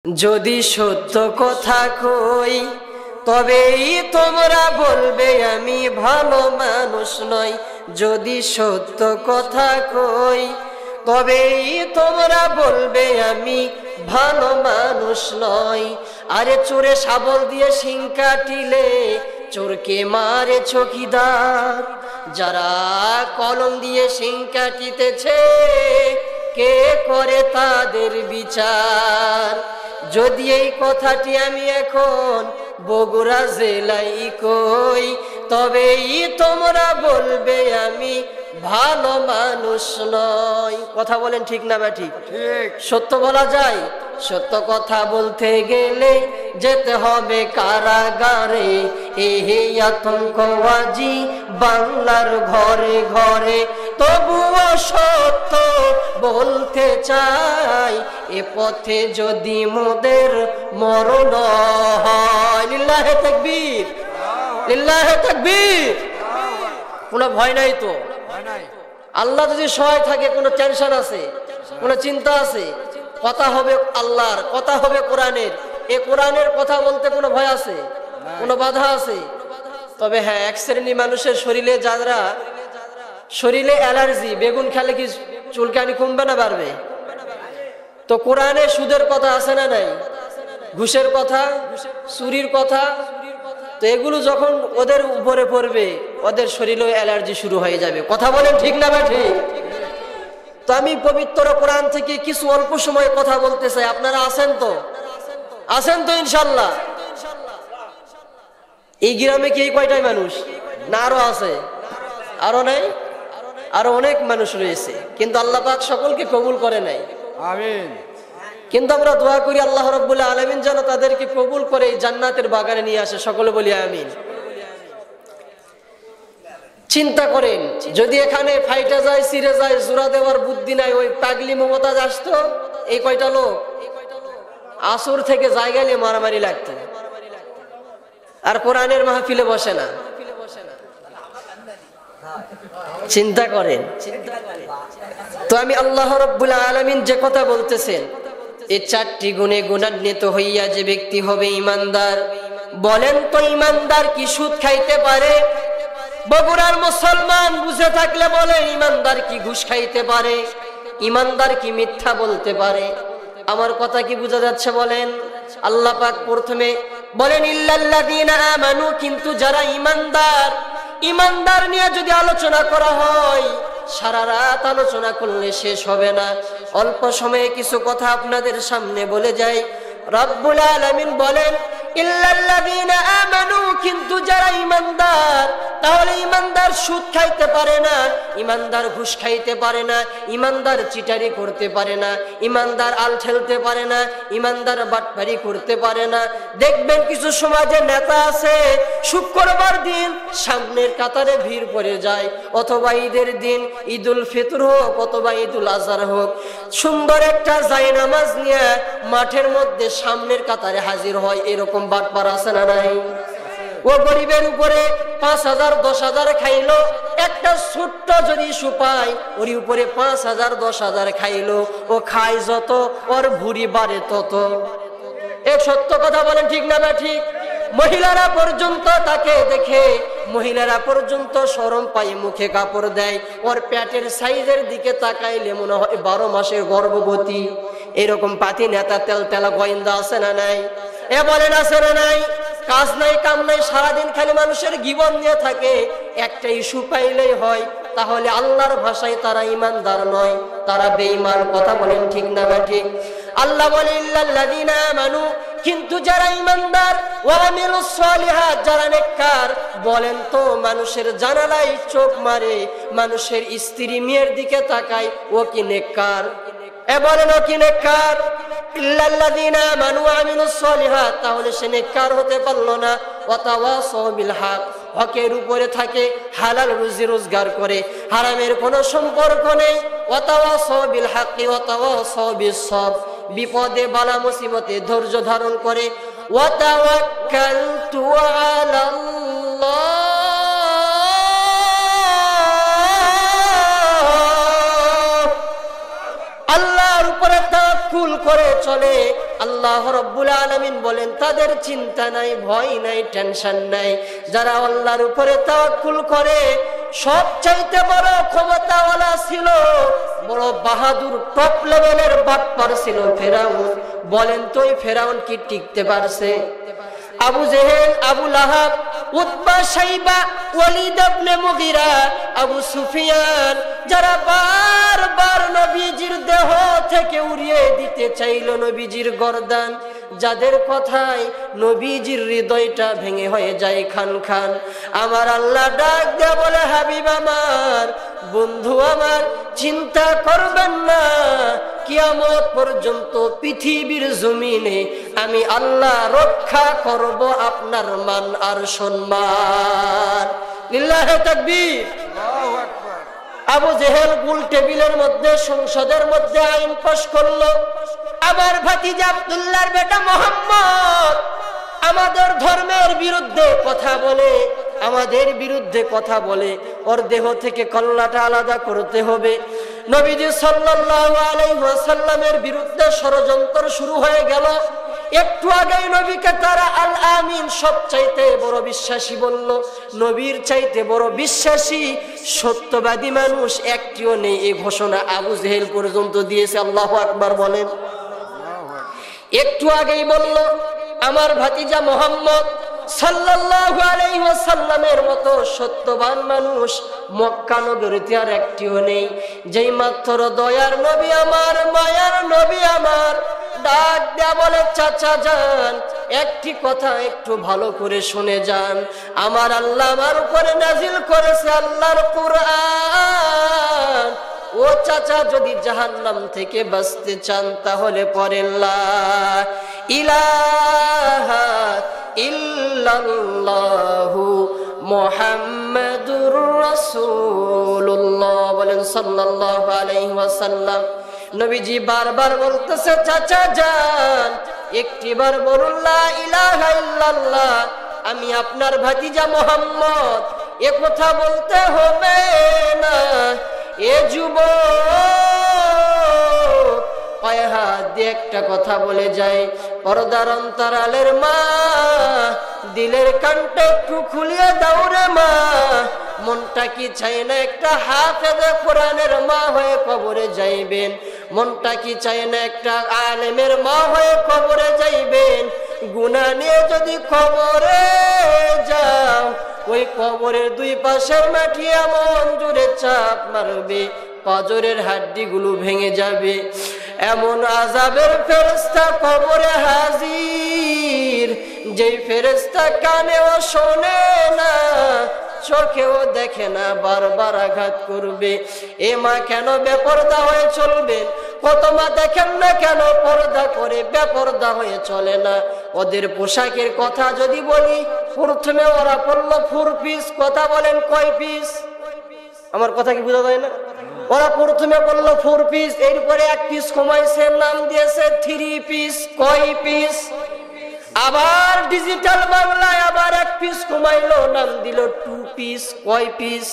যদি সত্য কথা কই তবেই তোমরা বলবে আমি ভালো মানুষ নই। যদি সত্য কথা কই তবেই তোমরা বলবে আমি ভালো মানুষ নই। আরে চোরে শাবল দিয়ে শিং কাটিলে চোরকে মারে চকিদার, যারা কলম দিয়ে শিং কাটিতেছে কে করে তাদের বিচার। যদি এই কথাটি আমি এখন বগুড়া জেলাই কই তবেই তোমরা বলবে আমি ভালো মানুষ নয়। কথা বলেন ঠিক না বা ঠিক? সত্য বলা যায়? সত্য কথা বলতে গেলে যেতে হবে কারাগারে। এই আতঙ্কবাজি বাংলার ঘরে ঘরে, তবুও সত্য বলতে চাই এ পথে যদি মোদের মরণ হয়। লিল্লাহে তাকবীর, লিল্লাহে তাকবীর। কোনো ভয় নাই তো? আল্লাহ যদি সহায় থাকে কোনো টেনশন আছে, কোনো চিন্তা আছে? কথা হবে আল্লাহর, কথা হবে কোরআনের। এ কোরআনের কথা বলতে কোনো ভয় আছে? কোনো বাধা আছে? তবে হ্যাঁ, এক শ্রেণী মানুষের শরীরে যারা শরীরে অ্যালার্জি, বেগুন খেলে কি চুলকানি কমবে না বাড়বে? তো কোরআনে সুদের কথা আছে না নাই? ঘুষের কথা, চুরির কথা। তো এগুলো যখন ওদের উপরে পড়বে ওদের শরীরে অ্যালার্জি শুরু হয়ে যাবে। কথা বলেন ঠিক না বা ঠিক? তো আমি পবিত্র কোরআন থেকে কিছু অল্প সময় কথা বলতে চাই। আপনারা আছেন তো? আছেন তো ইনশাল্লাহ? এই গ্রামে কি এই কয়টাই মানুষ না আরো আছে? আরো নাই? আরো অনেক মানুষ রয়েছে, কিন্তু আল্লাহ পাক সকলকে কবুল করে নাই। আমিন। কিন্তু আমরা দোয়া করি আল্লাহ রাব্বুল আলামিন যেন তাদেরকে কবুল করে এই জান্নাতের বাগানে নিয়ে আসে। সকলে বলি আমিন। চিন্তা করেন, যদি এখানে ফাইটে যায়, ছিঁড়ে যায়, জোড়া দেওয়ার বুদ্ধি নাই, ওই পাগলি মমতাজ আসতো, এই কয়টা লোক আসর থেকে জায়গা নিয়ে মারামারি লাগতো, আর কোরআনের মাহফিলে বসে না। চিন্তা করেন। তো আমি আল্লাহ রাব্বুল আলামিন যে কথা বলতেছেন, এই চারটি গুণে গুণান্বিত হইয়া যে ব্যক্তি হবে ইমানদার। বলেন তো ইমানদার কি সুদ খাইতে পারে? বগুড়ার মুসলমান বুঝে থাকলে বলেন ইমানদার কি ঘুষ খাইতে পারে? ইমানদার কি মিথ্যা বলতে পারে? আমার কথা কি বোঝা যাচ্ছে বলেন? আল্লাহ পাক প্রথমে বলেন ইল্লাল্লাযীনা আমানু, কিন্তু যারা ইমানদার। ইমানদার নিয়ে যদি আলোচনা করা হয় সারা রাত আলোচনা করলে শেষ হবে না। অল্প সময়ে কিছু কথা আপনাদের সামনে বলে যাই। রব্বুল আলামিন বলেন ইল্লাল্লাযীনা আমানু, কিন্তু যারা ইমানদার। তাহলে ইমানদার সুদ খাইতে পারে না, ইমানদার ঘুষ খাইতে পারে না, ইমানদার চিটারি করতে পারে না, ইমানদার আল ঠেলতে পারে না, ইমানদার বাটপারি করতে পারে না। দেখবেন কিছু সমাজে নেতা আছে শুক্রবার দিন সামনের কাতারে ভিড় পড়ে যায়, অথবা ঈদের দিন, ঈদুল ফিতর হোক অথবা ঈদুল আজহা হোক, সুন্দর একটা জায়নামাজ নিয়ে মাঠের মধ্যে সামনের কাতারে হাজির হয়। এরকম বাটপার আছে না নাই? ও গরিবের উপরে 5,000 10,000 খাইলো, একটা ছোট্ট যদি ইস্যু পায় ওর উপরে 5,000 10,000 খাইলো। ও খায় যত ওর ভুঁড়ি বাড়ে তত। এ সত্য কথা বলেন ঠিক না বা ঠিক? মহিলারা পর্যন্ত তাকে দেখে, মহিলারা পর্যন্ত শরম পায়, মুখে কাপড় দেয়। ওর পেটের সাইজের দিকে তাকাইলে মনে হয় 12 মাসের গর্ভবতী। এরকম পাতি নেতা তেল তেলা গোয়েন্দা আছে না নাই? এ বলেন আছে না নাই? কাজ নাই কাম নাই, সারাদিন খালি মানুষের গীবন নিয়ে থাকে। একটা ইস্যু পাইলেই হয়। তাহলে আল্লাহর ভাষায় তারা ইমানদার নয়, তারা বেঈমান। কথা বলেন ঠিক না বা ঠিক? আল্লাহ বলে ইল্লাল্লাযীনা আমানু, কিন্তু যারা ইমানদার, ওয়া আমিলুস সালিহাত, যারা নেককার। বলেন তো মানুষের জানালায় চোখ মারে, মানুষের স্ত্রী মেয়ের দিকে তাকায়, ও কি নেককার? এ বলেন ও কি নেককার? ইল্লাল্লাযীনা আমানু ওয়া আমিলুস সালিহাত, তাহলে সে নেককার হতে পারলো না। ওয়া তাওয়াসাউ বিল হক, হকের উপরে থাকে, হালাল রুজি রোজগার করে, হারামের কোনো সম্পর্ক নেই। ওয়া তাওয়াসাউ বিল হক ওয়া তাওয়াসাউ বিস সবর, বিপদে বালা মুসিবতে ধৈর্য ধারণ করে। ওয়া তাওয়াক্কালতু আলাল্লাহ, আল্লাহর উপরে তাওয়াক্কুল করে চলে। আল্লাহ আল্লাহ রাব্বুল আলামিন বলেন তাদের চিন্তা নাই, ভয় নাই, টেনশন নাই। যারা আল্লাহর উপরে তাওয়াক্কুল করে, সবচাইতে বড় ক্ষমতাওয়ালা ছিল, বড় বাহাদুর টপ লেভেলের বাটপার ছিল ফেরাউন। বলেন তো এই ফেরাউন কি টিকতে পারছে? আবু জেহেল, আবু লাহাব, উতবা, শাইবা, ওয়ালিদ ইবনে মুগিরা, আবু সুফিয়ান, যারা বারবার নবীজির দেহ থেকে উড়িয়ে দিতে চাইল নবীজির গর্দান, যাদের কথায় নবীজির হৃদয়টা ভেঙে হয়ে যায় খান খান, আমার আল্লাহ ডাক দেয়া বলে, হাবিব আমার, বন্ধু আমার, চিন্তা করবেন না, কিয়ামত পর্যন্ত পৃথিবীর জমিনে আমি আল্লাহ রক্ষা করব আপনার মান আর সম্মান। লিল্লাহি তাকবীর। আল্লাহু আকবার। আবু জেহেল গোল টেবিলের মধ্যে, সংসদের মধ্যে আইন পাশ করলো, আমার ভাতিজা আব্দুল্লাহর বেটা মুহাম্মদ আমাদের ধর্মের বিরুদ্ধে কথা বলে, আমাদের বিরুদ্ধে কথা বলে, ওর দেহ থেকে কল্লাটা আলাদা করতে হবে। নবীজি সাল্লাল্লাহু আলাইহি ওয়াসাল্লামের বিরুদ্ধে ষড়যন্ত্র শুরু হয়ে গেল। একটু আগেই নবীকে তারা আল আমিন, সবচাইতে বড় বিশ্বাসী বলল। নবীর চাইতে বড় বিশ্বাসী সত্যবাদী মানুষ একটিও নেই, এই ঘোষণা আবু জেহেল পর্যন্ত দিয়েছে। আল্লাহু আকবার বলেন। একটু আগেই বলল, আমার ভাতিজা মুহাম্মদ সাল্লাল্লাহু আলাইহি ওয়াসাল্লামের মতো সত্যবান মানুষ মক্কা নগরীতে আর একটিও নেই। যেই মাত্র দয়ার নবী আমার, মায়ার নবী আমার ডাক দেয়া বলে, চাচা যান, একটি কথা একটু ভালো করে শুনে যান। আমার আল্লাহ আমার উপরে নাজিল করেছে আল্লাহর কুরআন। ও চাচা, যদি জাহান্নাম থেকে বাঁচতে চান তাহলে পড়েন লা ইলাহা ইল্লাল্লাহু মুহাম্মাদুর রাসূলুল্লাহ, বলেন সাল্লাল্লাহু আলাইহি ওয়াসাল্লাম। নবীজি বারবার বলতেছে, চাচা যান, একটিবার বলুন লা ইলাহা ইল্লাল্লাহ। আমি আপনার ভাতিজা মুহাম্মদ, এ কথা বলতে হবে না। এ যুবক, পায়ে হাত দিয়ে একটা কথা বলে যায়, পর্দার অন্তরালের মা, দিলের কানটা একটু খুলিয়ে দাও রে মা। মনটা কি চাই না একটা হাফেজে কোরআনের মা হয়ে কবরে যাইবেন? মনটা কি চাই না একটা আলেমের মা হয়ে কবরে যাইবেন? গুনাহ নিয়ে যদি কবরে যাও, ওই কবরের দুই পাশের মাটি এমন জোরে চাপ মারবে, পাজরের হাড্ডিগুলো ভেঙে যাবে। এমন আযাবের ফেরেশতা কবরে হাজির, যেই ফেরেশতা কানেও শোনে না, চোখেও দেখে না, বারবার আঘাত করবে। এ মা কেন বেপরদা হয়ে চলবেন? কত মা দেখেন না কেন পর্দা করে বেপরদা হয়ে চলে না? ওদের পোশাকের কথা যদি বলি, প্রথমে ওরা পড়লো 4 পিস। কথা বলেন কয় পিস? আমার কথা কি বোঝা যায় না? ওরা প্রথমে বললো 4 পিস, এরপরে 1 পিস কমাইছে, নাম দিয়েছে 3 পিস। কয় পিস? আবার ডিজিটাল বাংলায় আবার 1 পিস কমাইলো, নাম দিল 2 পিস। কয় পিস?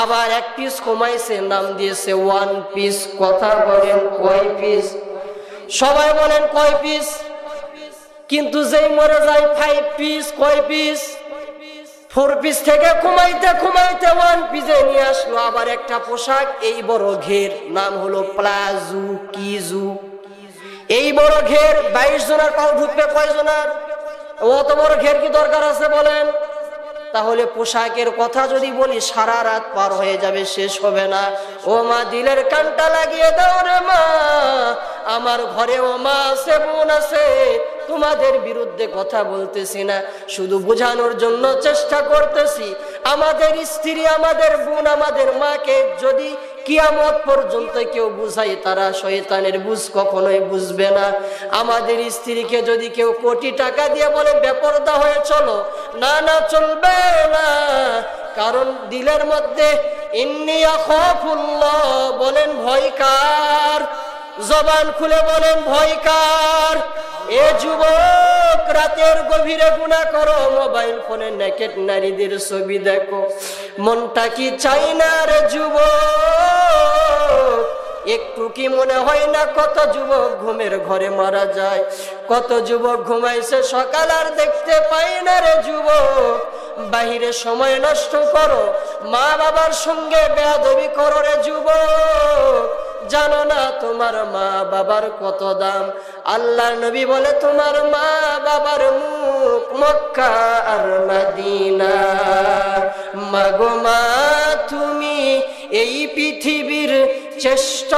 আবার 1 পিস কমাইছে, নাম দিয়েছে 1 পিস। কথা বলেন কয় পিস? সবাই বলেন কয় পিস? কিন্তু যেই মরে যায় 5 পিস। কয় পিস? 4 পিস থেকে কমাইতে কমাইতে 1 পিসে নিয়ে আসলো। আবার একটা পোশাক এই বড় ঘের, নাম হলো প্লাজো কিজু। এই বড় ঘের 22 জনের পাও ঢুকবে কয় জনের? অত বড় ঘের কি দরকার আছে বলেন? তাহলে পোশাকের কথা যদি বলি সারা রাত পার হয়ে যাবে, শেষ হবে না। ও মা, দিলের কানটা লাগিয়ে দাও রে মা। আমার ঘরে ও মা আছে, বোন আছে, তোমাদের বিরুদ্ধে কথা বলতেছি না, শুধু বোঝানোর জন্য চেষ্টা করতেছি। আমাদের স্ত্রী, আমাদের বোন, আমাদের মাকে যদি কিয়ামত পর্যন্ত কেউ বুঝাই, তারা শয়তানের বুঝ কখনোই বুঝবে না। আমাদের স্ত্রীকে যদি কেউ কোটি টাকা দিয়ে বলে বেপরদা হয়ে চলো, না না, চলবে না। কারণ দিলের মধ্যে ইন্নী আখাফুল্লাহ, বলেন ভয় কার? জবান খুলে বলেন ভয় কার? এ যুবক, রাতের গভীরে গুনাহ করো, মোবাইল ফোনে নেকেড নারীদের ছবি দেখো, মনটা কি চাই না রে যুবক? একটু কি মনে হয় না কত যুবক ঘুমের ঘরে মারা যায়? কত যুবক ঘুমাইছে সকাল আর দেখতে পাই না রে যুবক। বাহিরে সময় নষ্ট করো, মা বাবার সঙ্গে বেয়াদবি করো রে যুবক। জানো না তোমার মা বাবার কত দাম? আল্লাহর নবী বলে তোমার মা বাবার মুখ মক্কা আর মদিনা। মাগো মা তুমি এই পৃথিবীর শ্রেষ্ঠ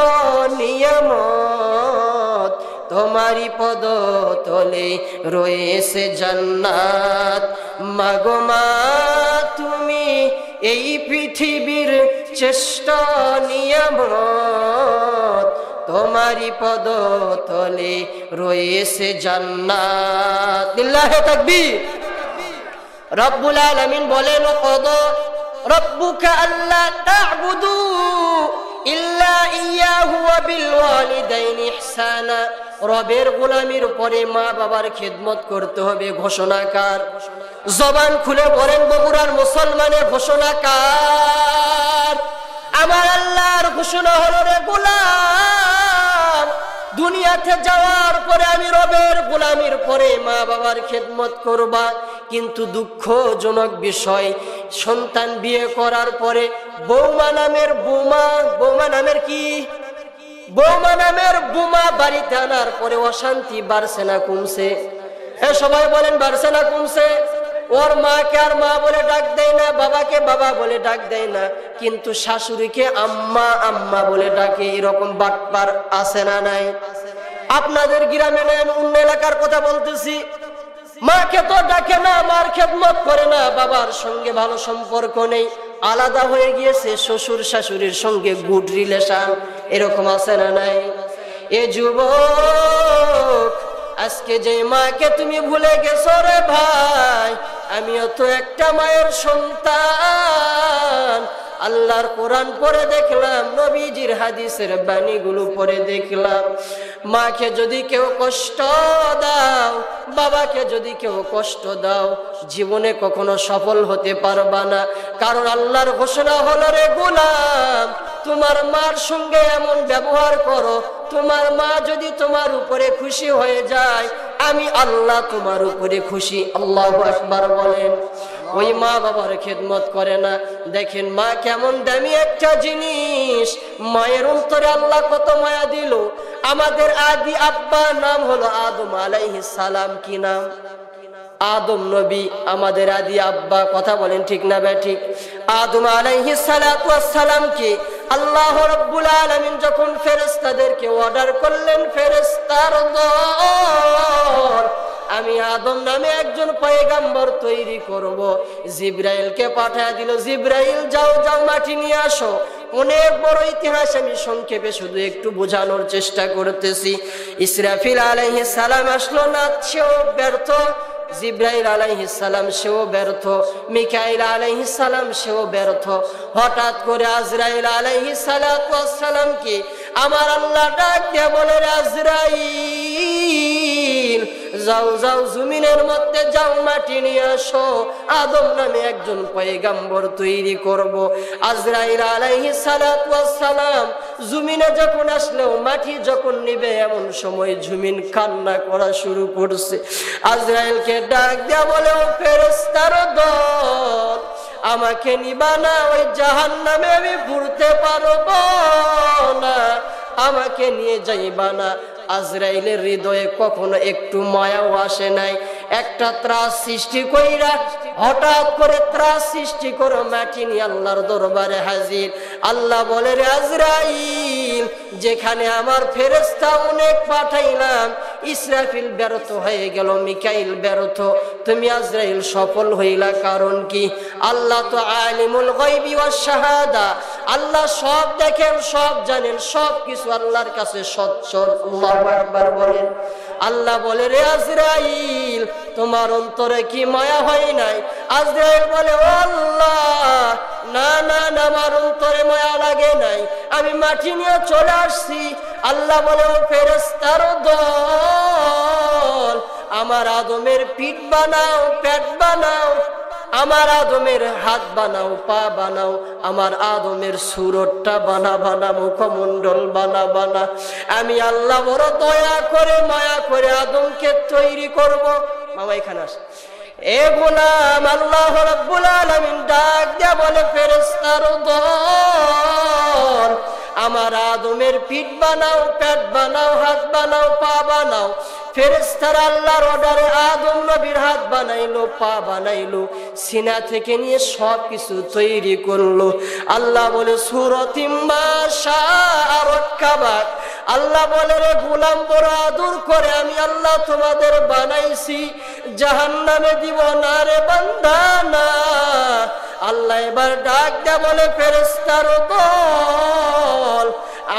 নিয়ামত, তোমারই পদতলে রয়েছে জান্নাত। মাগো মা তুমি এই পৃথিবীর শ্রেষ্ঠ নিয়ামত, তোমারই পদতলে রয়েছে জান্নাত। লিল্লাহি তাকবীর। রব্বুল আলামিন বলেন ক্বাদা রাব্বুকা আল্লা তা'বুদু ইল্লা ইয়াহু ওয়া বিল ওয়ালিদাইনি ইহসানা। রবের গোলামির পরে মা বাবার খিদমত করতে হবে ঘোষণাকার। জবান খুলে বলেন বগুড়ার মুসলমানের ঘোষণাকার। আমার আল্লাহর ঘোষণা হলো রে গোলাম, দুনিয়াতে যাওয়ার পরে আমি রবের গোলামির পরে মা বাবার খিদমত করবা। কিন্তু দুঃখজনক বিষয়, সন্তান বিয়ে করার পরে বৌমা নামের বোমা বাড়িতে আনার পরে অশান্তি বাড়ছে না কমছে? সবাই বলেন বাড়ছে না কমছে? ওর মাকে আর মা বলে ডাক দেয় না, বাবাকে বাবা বলে ডাক দেয় না, কিন্তু শাশুড়িকে আম্মা আম্মা বলে ডাকে। এরকম বাটপার আছে না নাই? আপনাদের গ্রামে নেন, অন্য এলাকার কথা বলতেছি। মাকে তো ডাকে না, মার খেদমত করে না, বাবার সঙ্গে ভালো সম্পর্ক নেই, আলাদা হয়ে গিয়েছে, শ্বশুর শাশুড়ির সঙ্গে গুড রিলেশন। এরকম আছে না নাই? এ যুবক, আজকে যে মাকে তুমি ভুলে গেছো রে ভাই, আমিও তো একটা মায়ের সন্তান। আল্লাহর কোরআন পড়ে দেখলাম, নবীজির হাদিসের বাণীগুলো পড়ে দেখলাম, মাকে যদি কেউ কষ্ট দাও, বাবাকে যদি কেউ কষ্ট দাও, জীবনে কখনো সফল হতে পারবা না। কারণ আল্লাহর ঘোষণা হলো রে গোলাম, তোমার মার সঙ্গে এমন ব্যবহার করো, তোমার মা যদি তোমার উপরে খুশি হয়ে যায়, আমি আল্লাহ তোমার উপরে খুশি। আল্লাহু আকবার বলেন। ওই মা বাবার খেদমত করে না। দেখেন মা কেমন দামি একটা জিনিস। মায়ের অন্তরে আল্লাহ কত মায়া দিল। আমাদের আদি আব্বা নাম হলো আদম আলাইহিস সালাম। কি নাম? আদম নবী আমাদের আদি আব্বা। কথা বলেন ঠিক না ব্যাঠিক? আদম আলাইহিস সালাতু ওয়াস সালামকে আল্লাহ রাব্বুল আলামিন যখন ফেরেশতাদেরকে অর্ডার করলেন, ফেরেশতার দল, আমি আদম নামে একজন পয়গাম্বর তৈরি করব, জিবরাইলকে পাঠিয়ে দিল। জিবরাইল যাও যাও মাটি নিয়ে আসো। অনেক বড় ইতিহাস, আমি সংক্ষেপে শুধু একটু বোঝানোর চেষ্টা করতেছি। ইসরাফিল আলাইহিস সালাম আসলো না, সেও ব্যর্থ। জিবরাইল আলাইহিস সালাম সেও ব্যর্থ। মিকাইল আলাইহিস সালাম সেও ব্যর্থ। হঠাৎ করে আজরাইল আলাইহিস সালামকে আমার আল্লাহ ডাক দিয়ে বলে, আজরাইল যাও যাও জমিনের মধ্যে যাও মাটি নিয়ে আসো, আদম নামে একজন পয়গাম্বর তৈরি করব। আজরাইল আলাইহিস সালাম জমিনে যখন আসলেও মাটি যখন নিবে, এমন সময় জমিন কান্না করা শুরু করছে। আজরাইলকে ডাক দেয়া বলে, ও ফেরেশতার দল, আমাকে নিবা না? ওই জাহান্নামে আমি ঘুরতে পারবো না, আমাকে নিয়ে যাইবা না? আজরাইলের হৃদয়ে কখনো একটু মায়াও আসে নাই। একটা ত্রাস সৃষ্টি কইরা হঠাৎ করে ত্রাস সৃষ্টি করে মাটি নিয়ে আল্লাহর দরবারে হাজির। আল্লাহ বলে, রে আজরাইল, যেখানে আমার ফেরেশতা অনেক পাঠাইলাম, ইসরাফিল ব্যর্থ হয়ে গেল, মিকাইল ব্যর্থ, তুমি আজরাইল সফল হইলা, কারণ কি? আল্লাহ তো আলিমুল গায়বি ওয়াশ শাহাদা, আল্লাহ সব দেখেন, সব জানেন, সব কিছু আল্লাহর কাছে সচ্ছল। আল্লাহু আকবার বলেন। আল্লাহ বলে, রে আজরাইল, তোমার অন্তরে কি মায়া হয় নাই? আজরাইল বলে, ও আল্লাহ, না না না, আমার অন্তরে মায়া লাগে নাই, আমি মাটি নিয়ে চলে আসছি। আল্লাহ বলে, ও ফেরেশতার দল, আমার আদমের পিঠ বানাও, পেট বানাও, আমার আদমের হাত বানাও, পা বানাও, আমার আদমের সুরতটা বানা, মুখমণ্ডল বানা। আমি আল্লাহ বড় দয়া করে মায়া করে আদমকে তৈরি করব। মামা এখানে আস। এ গোলাম, আল্লাহ রাব্বুল আলামিন ডাক দিয়া বলে, ফেরেশতার দল, আমার আদমের পিঠ বানাও, পেট বানাও, হাত বানাও, পা বানাও। ফেরেশতারা আল্লাহর অর্ডারে আদম নবীর হাত বানাইলো, পা বানাইলো, সিনা থেকে নিয়ে সব কিছু তৈরি করলো। আল্লাহ বলে সূরাতিম মা শাআ রাক্কাবাক। আল্লাহ বলে, রে গোলাম, বড় আদর করে আমি আল্লাহ তোমাদের বানাইছি, জাহান্নামে দিব না রে বান্দা না। আল্লাহ এবার ডাক দেয়া বলে, ফেরেশতার দল,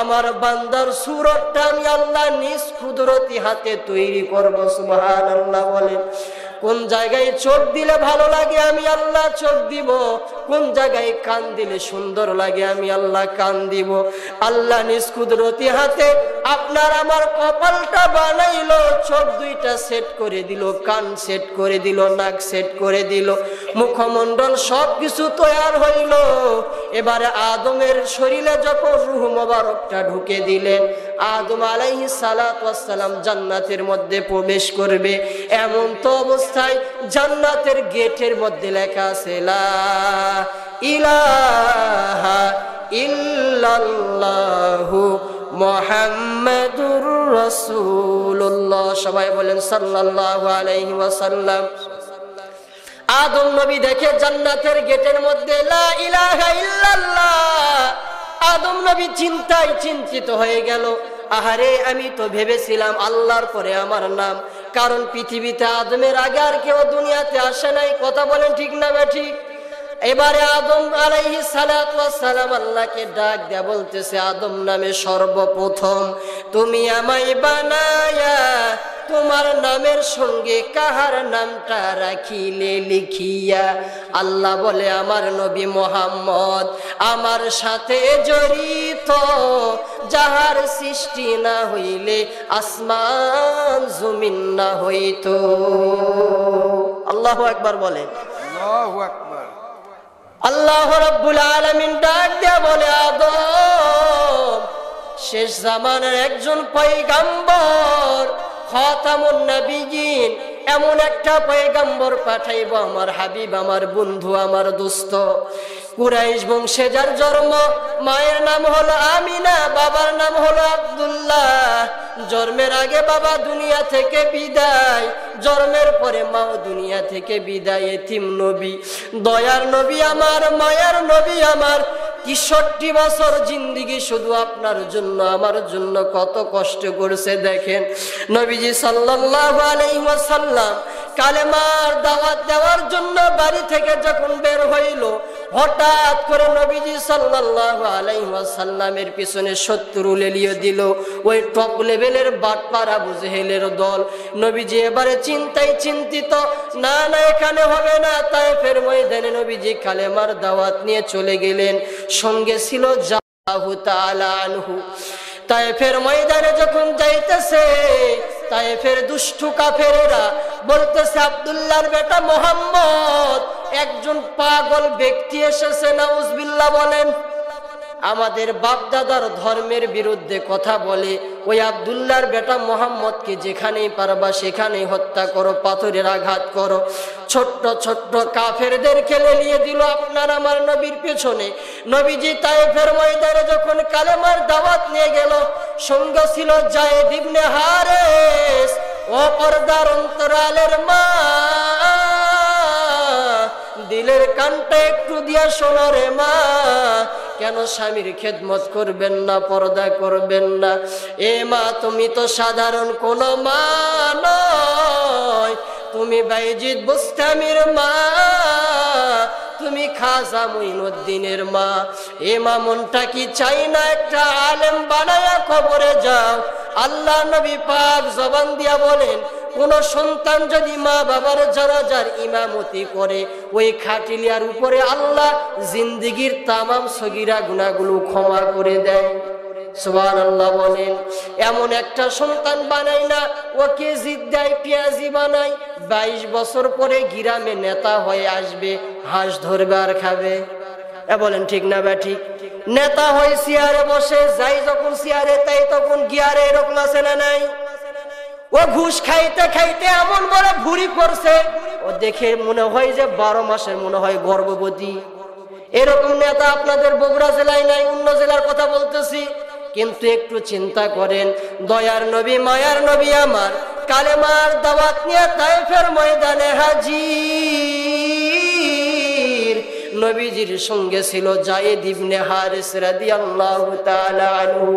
আমার বান্দার সুরতটা আমি আল্লাহ নিজ কুদরতি হাতে তৈরি করব। সুবহানাল্লাহ বলেন। কোন জায়গায় চোখ দিলে ভালো লাগে আমি আল্লাহ চোখ দিব, কোন জায়গায় কান দিলে সুন্দর লাগে আমি আল্লাহ কান দিব। আল্লাহ নিজ কুদরতি হাতে আপনার আমার কপালটা বানাইলো, চোখ দুইটা সেট করে দিল, কান সেট করে দিল, নাক সেট করে দিল, মুখমণ্ডল সব কিছু তৈয়ার হইল। এবারে আদমের শরীরে যখন রূহ মোবারকটা ঢুকে দিলেন, আদম আলাইহিস সালাতু ওয়াস সালাম জান্নাতের মধ্যে প্রবেশ করবে। এমন তো অবস্থায় জান্নাতের গেটের মধ্যে লেখা আছে, লা ইলাহা ইল্লাল্লাহু মুহাম্মাদুর রাসূলুল্লাহ। সবাই বলেন সাল্লাল্লাহু আলাইহি ওয়াসাল্লাম। আদম নবী দেখে জান্নাতের গেটের মধ্যে লা ইলাহা ইল্লাল্লাহ। আদম নবী চিন্তায় চিন্তিত হয়ে গেল, আহারে আমি তো ভেবেছিলাম আল্লাহর পরে আমার নাম, কারণ পৃথিবীতে আদমের আগে আর কেউ দুনিয়াতে আসে নাই। কথা বলেন ঠিক না বেঠিক? এবারে আদম আলাইহিস সালাতু ওয়াস সালাম আল্লাহকে ডাক দেয়া বলতেছে, আদম নামে সর্বপ্রথম তুমি আমায় বানায়া তোমার নামের সঙ্গে কাহার নামটা রাখিলে লিখিয়া? আল্লাহ বলে, আমার নবী মুহাম্মদ আমার সাথে জড়িত, যাহার সৃষ্টি না হইলে আসমান জমিন না হইত। আল্লাহু আকবার বলেন। আল্লাহু আকবার। আল্লাহ রাব্বুল আলামিন ডাক দেয়া বলে, আদম শেষ জামানার একজন পয়গাম্বর, খাতামুন নবিয়্যিন, এমন একটা পয়গাম্বর পাঠাইব, আমার হাবিব, আমার বন্ধু, আমার দোস্ত। কুরাইশ বংশে যার জন্ম, মায়ের নাম হলো আমিনা, বাবার নাম হলো আব্দুল্লাহ। জন্মের আগে বাবা দুনিয়া থেকে বিদায়, জন্মের পরে মাও দুনিয়া থেকে বিদায়। এতিম নবী, দয়ার নবী আমার, মায়ার নবী আমার। ৬৩ বছর জিন্দেগি শুধু আপনার জন্য আমার জন্য কত কষ্ট করেছে দেখেন। নবীজি সাল্লাল্লাহু আলাইহি ওয়াসাল্লাম কালেমার দাওয়াত দেওয়ার জন্য বাড়ি থেকে যখন বের হইল, হঠাৎ করে নবীজি সাল্লাল্লাহু আলাইহি ওয়াসাল্লামের পিছনে শত্রু লেলিয়ে দিল, ওই টপ লেভেলের বাটপার আবু জেহেলের দল। নবীজি এবারে চিন্তায় চিন্তিত, না না এখানে হবে না। তায়েফের ময়দানে নবীজি কালেমার দাওয়াত নিয়ে চলে গেলেন, সঙ্গে ছিল আল্লাহু তাআলা আনহু। তায়েফের ময়দানে যখন যাইতেছে, তায়েফের দুষ্টু কাফেরেরা বলতেছে, আব্দুল্লাহর বেটা মুহাম্মদ একজন পাগল ব্যক্তি এসেছে, নাউজুবিল্লাহ বলেন। আমাদের বাপদাদার ধর্মের বিরুদ্ধে কথা বলে, ওই আব্দুল্লাহর বেটা মুহাম্মদকে যেখানেই পারবা সেখানেই হত্যা করো, পাথরের আঘাত করো। ছোট্ট ছোট্ট কাফেরদেরকে লেলিয়ে দিল আপনার আমার নবীর পেছনে। নবীজি তায়েফের ময়দানে যখন কালেমার দাওয়াত নিয়ে গেল, সঙ্গে ছিল যায়েদ ইবনে হারেস, ও পর্দার অন্তরালের মা, দিলের কানটা একটু দিয়া শোনো রে মা, কেন স্বামীর খেদমত করবেন না, পর্দা করবেন না? এ মা, তুমি তো সাধারণ কোন মা নয়, তুমি বাইজিদ বুস্তামির মা, তুমি খাজা মুঈনুদ্দিনের মা। এ মা, মনটা কি চাই না একটা আলেম বানায়া কবরে যাও? আল্লাহ নবী পাক জবান দিয়া বলেন, কোন সন্তান যদি মা বাবার জানাজার ইমামতি করে, ওই খাটিলিয়ার উপরে আল্লাহ জিন্দেগীর তামাম সগীরা গুনাহগুলো ক্ষমা করে দেয়। সুবহানাল্লাহ বলেন। এমন একটা সন্তান বানাই না, ওকে জিদ্দাই পেঁয়াজি বানাই, 22 বছর পরে গ্রামে নেতা হয়ে আসবে, হাঁস ধরবে আর খাবে। বলেন ঠিক না বা ঠিক? নেতা হয়ে চেয়ারে বসে, যাই যখন চেয়ারে তাই তখন গিয়ারে, এরকম আছে না নাই? ও ঘুষ খাইতে খাইতে এমন বড় ভুঁড়ি করছে, ও দেখে মনে হয় যে 12 মাসের মনে হয় গর্ভবতী। এরকম নেতা আপনাদের বগুড়া জেলায় নাই, অন্য জেলার কথা বলতেছি। কিন্তু একটু চিন্তা করেন, দয়ার নবী মায়ার নবী আমার কালেমার দাওয়াত নিয়ে তায়েফের ময়দানে হাজির। নবীজির সঙ্গে ছিল যায়েদ ইবনে হারিস রাদিয়াল্লাহু তাআলা আনহু।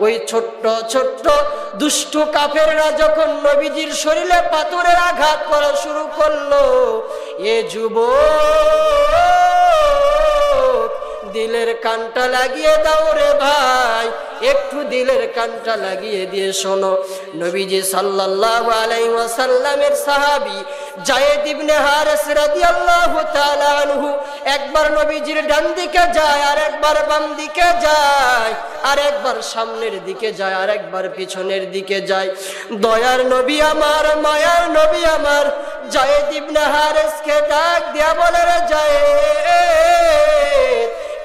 ওই ছোট্ট ছোট্ট দুষ্ট কাফেররা যখন নবীজির শরীরে পাথরের আঘাত করা শুরু করলো, এ যুবক দিলের কানটা লাগিয়ে দাও রে ভাই, একটু দিলের কানটা লাগিয়ে দিয়ে শোনো। নবীজি সাল্লাল্লাহু আলাইহি ওয়াসাল্লামের সাহাবী যায়েদ ইবনে হারিস রাদিয়াল্লাহু তাআলা আনহু একবার নবীজির ডান দিকে যায়, আর একবার বাম দিকে যায়, আর একবার সামনের দিকে যায়, আর একবার পিছনের দিকে যায়। দয়ার নবী আমার মায়ার নবী আমার যায়েদ ইবনে হারিসকে ডাক দিয়া বলে, রে যায়েদ,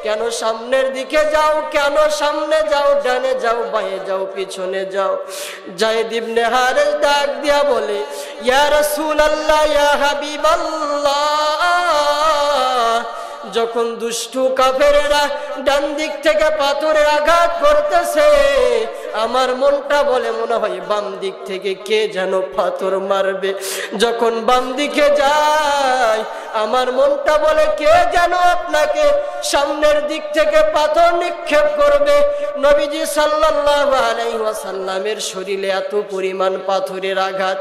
কেন সামনের দিকে যাও, কেন সামনে যাও, ডানে যাও, বাঁয়ে যাও, পিছনে যাও? যায়েদ ইবনে হারিস ডাক দিয়া বলে, ইয়া রাসূলুল্লাহ, ইয়া হাবিবাল্লাহ, যখন দুষ্টু কাফেরেরা ডান দিক থেকে পাথরের আঘাত করতেছে, আমার মনটা বলে মনে হয় বাম দিক থেকে কে যেন পাথর মারবে। যখন বাম দিকে যায়, আমার মনটা বলে কে যেন আপনাকে সামনের দিক থেকে পাথর নিক্ষেপ করবে। নবীজি সাল্লাল্লাহু আলাইহি ওয়াসাল্লামের শরীরে এত পরিমাণ পাথরের আঘাত,